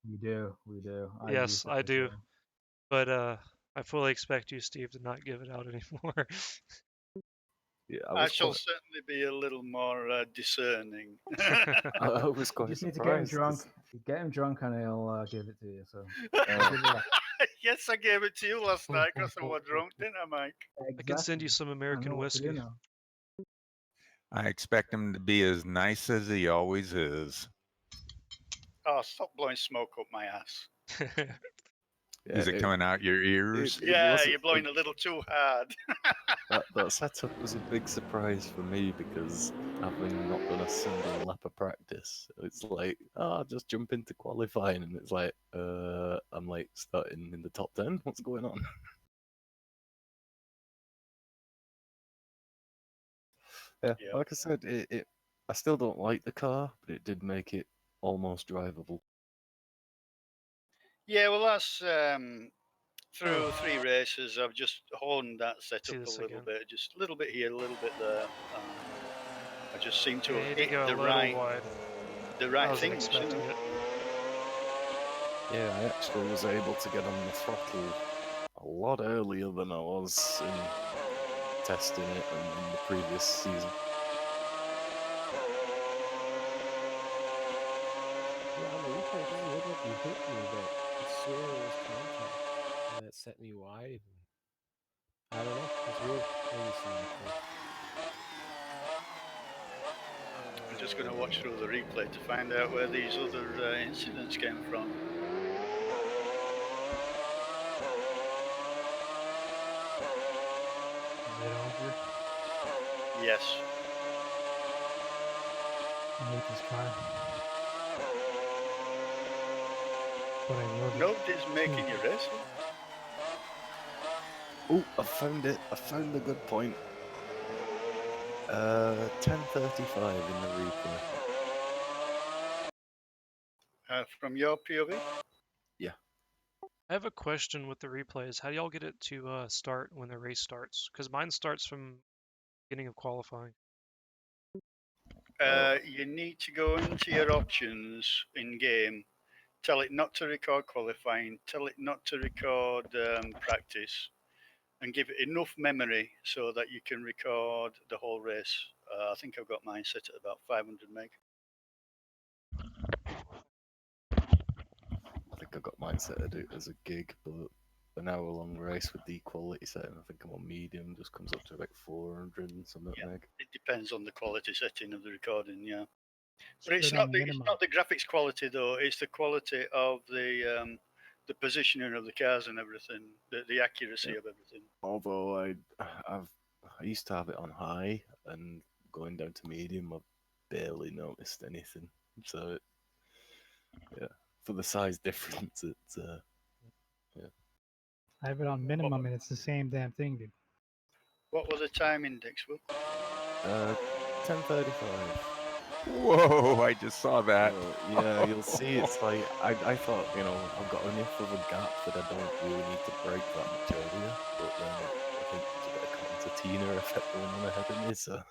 We do. Yes, I do. But I fully expect you, Steve, to not give it out anymore. Yeah, I shall certainly be a little more discerning. I was You quite just need to get him surprised. drunk. Get him drunk, and he'll give it to you. So. Yes, I gave it to you last night because I was drunk, didn't I, Mike? I can send you some American whiskey. I expect him to be as nice as he always is. Oh, stop blowing smoke up my ass. Is it coming out your ears? Yeah, you're blowing a little too hard. That setup was a big surprise for me because having not done a single lap of practice, it's like, I'll just jump into qualifying, and it's like, I'm like starting in the top 10. What's going on? Yeah, like I said, I still don't like the car, but it did make it almost drivable. Yeah, well, that's through 3 races. I've just honed that setup a little bit, just a little bit here, a little bit there. I just seem to have hit the right things. You know? Yeah, I actually was able to get on the throttle a lot earlier than I was in testing it and in the previous season. Yeah, on the replay, it doesn't look like you hit me, but I swear it was contact, and it set me wide. I don't know. It's weird. Maybe it's not cool. I'm just going to watch through the replay to find out where these other incidents came from. Is it over? Yes. I hate this car. But I love it. Nobody's making you race. Oh, I found it. I found the good point. 10:35 in the replay. From your POV? Yeah. I have a question with the replays. How do y'all get it to start when the race starts? Because mine starts from beginning of qualifying. You need to go into your options in game. Tell it not to record qualifying. Tell it not to record practice, and give it enough memory so that you can record the whole race. I think I've got mine set at about 500 meg. I think I got mine set to do as a gig, but an hour-long race with the quality setting, I think I'm on medium, just comes up to like 400 and something meg. It depends on the quality setting of the recording, yeah. But Put it's it not on the minimum. graphics quality though. It's the quality of the positioning of the cars and everything, the accuracy of everything. Although I used to have it on high, and going down to medium, I've barely noticed anything. So yeah, for the size difference, it's yeah. I have it on minimum, and it's the same damn thing, dude. What was the time index, Will? 10:35. Whoa! I just saw that. Yeah, you'll see. It's like I thought, I've got enough of a gap that I don't really need to break that much earlier. But then I think there's a bit of concertina effect going on ahead of me, so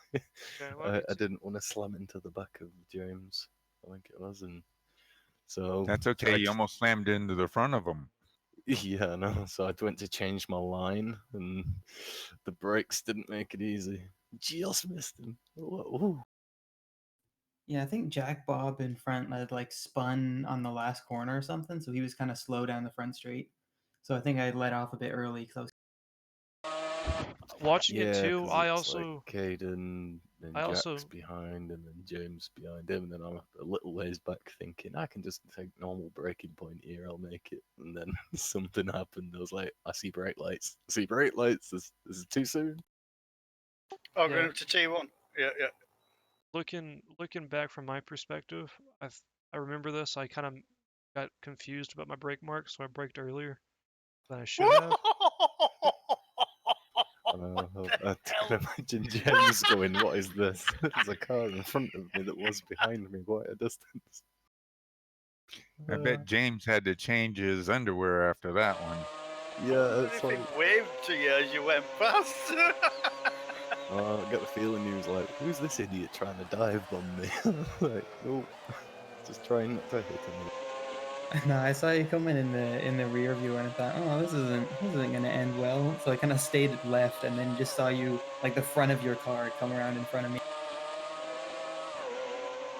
I didn't want to slam into the back of James. I think it was, and So That's okay. You almost slammed into the front of them. Yeah, no. So I went to change my line, and the brakes didn't make it easy. Just missed him. Ooh. Yeah, I think Jack Bob in front had like spun on the last corner or something, so he was kind of slow down the front straight. So I think I let off a bit early because I was. Watching it Yeah, too, 'cause I it's also like Caden, then I Jack's also behind, and then James behind him, and then I'm a little ways back thinking I can just take normal braking point here, I'll make it. And then something happened. I was like, I see brake lights. I see brake lights. This is too soon. Oh, Yeah. going up to T1. Yeah, yeah. looking back from my perspective, I remember this. I kind of got confused about my brake marks, so I braked earlier than I should have. I can imagine James going, "What is this? There's a car in front of me that was behind me quite a distance." I bet James had to change his underwear after that one. Yeah, If it's he like waved to you as you went past. I get the feeling he was like, "Who's this idiot trying to dive bomb me?" Like, no, just trying not to hit him. No, I saw you coming in the rear view, and I thought, oh, this isn't gonna end well. So I kind of stayed left, and then just saw you like the front of your car come around in front of me.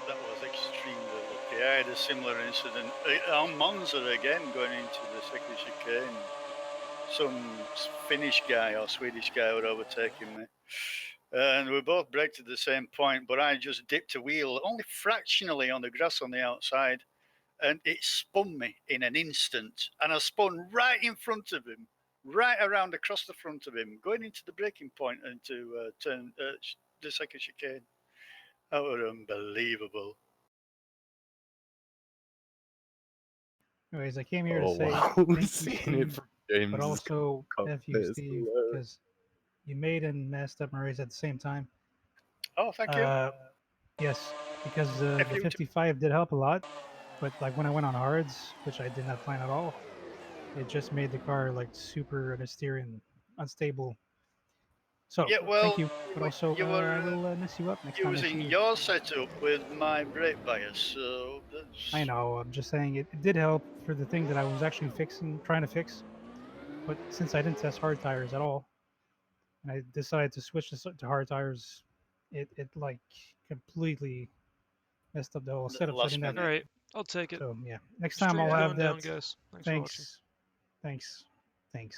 That was extremely lucky. I had a similar incident on Monza again, going into the second chicane. Some Finnish guy or Swedish guy were overtaking me. And we both braked at the same point, but I just dipped a wheel only fractionally on the grass on the outside, and it spun me in an instant. And I spun right in front of him, right around across the front of him, going into the braking point and to turn the second chicane. That was unbelievable. Anyways, I came here to Oh say wow, thank you, seeing it Steve, from James but also F you, is Steve, hilarious. because you made and messed up my race at the same time. Oh, thank you. Yes, because F the you too. 55 did help a lot, but like when I went on hards, which I did not plan at all, it just made the car like super understeer and unstable. So Yeah, thank well, you, but also you I were will mess you up next time I see using you. your setup with my brake bias, so I that's... know. I'm just saying it did help for the thing that I was actually trying to fix. But since I didn't test hard tires at all, and I decided to switch to hard tires, it like completely messed up the whole setup. So I last didn't have. All minute. right, I'll take it. So yeah, next time Stream's I'll have going that. down, guys. Thanks for watching. Thanks. Thanks. Thanks.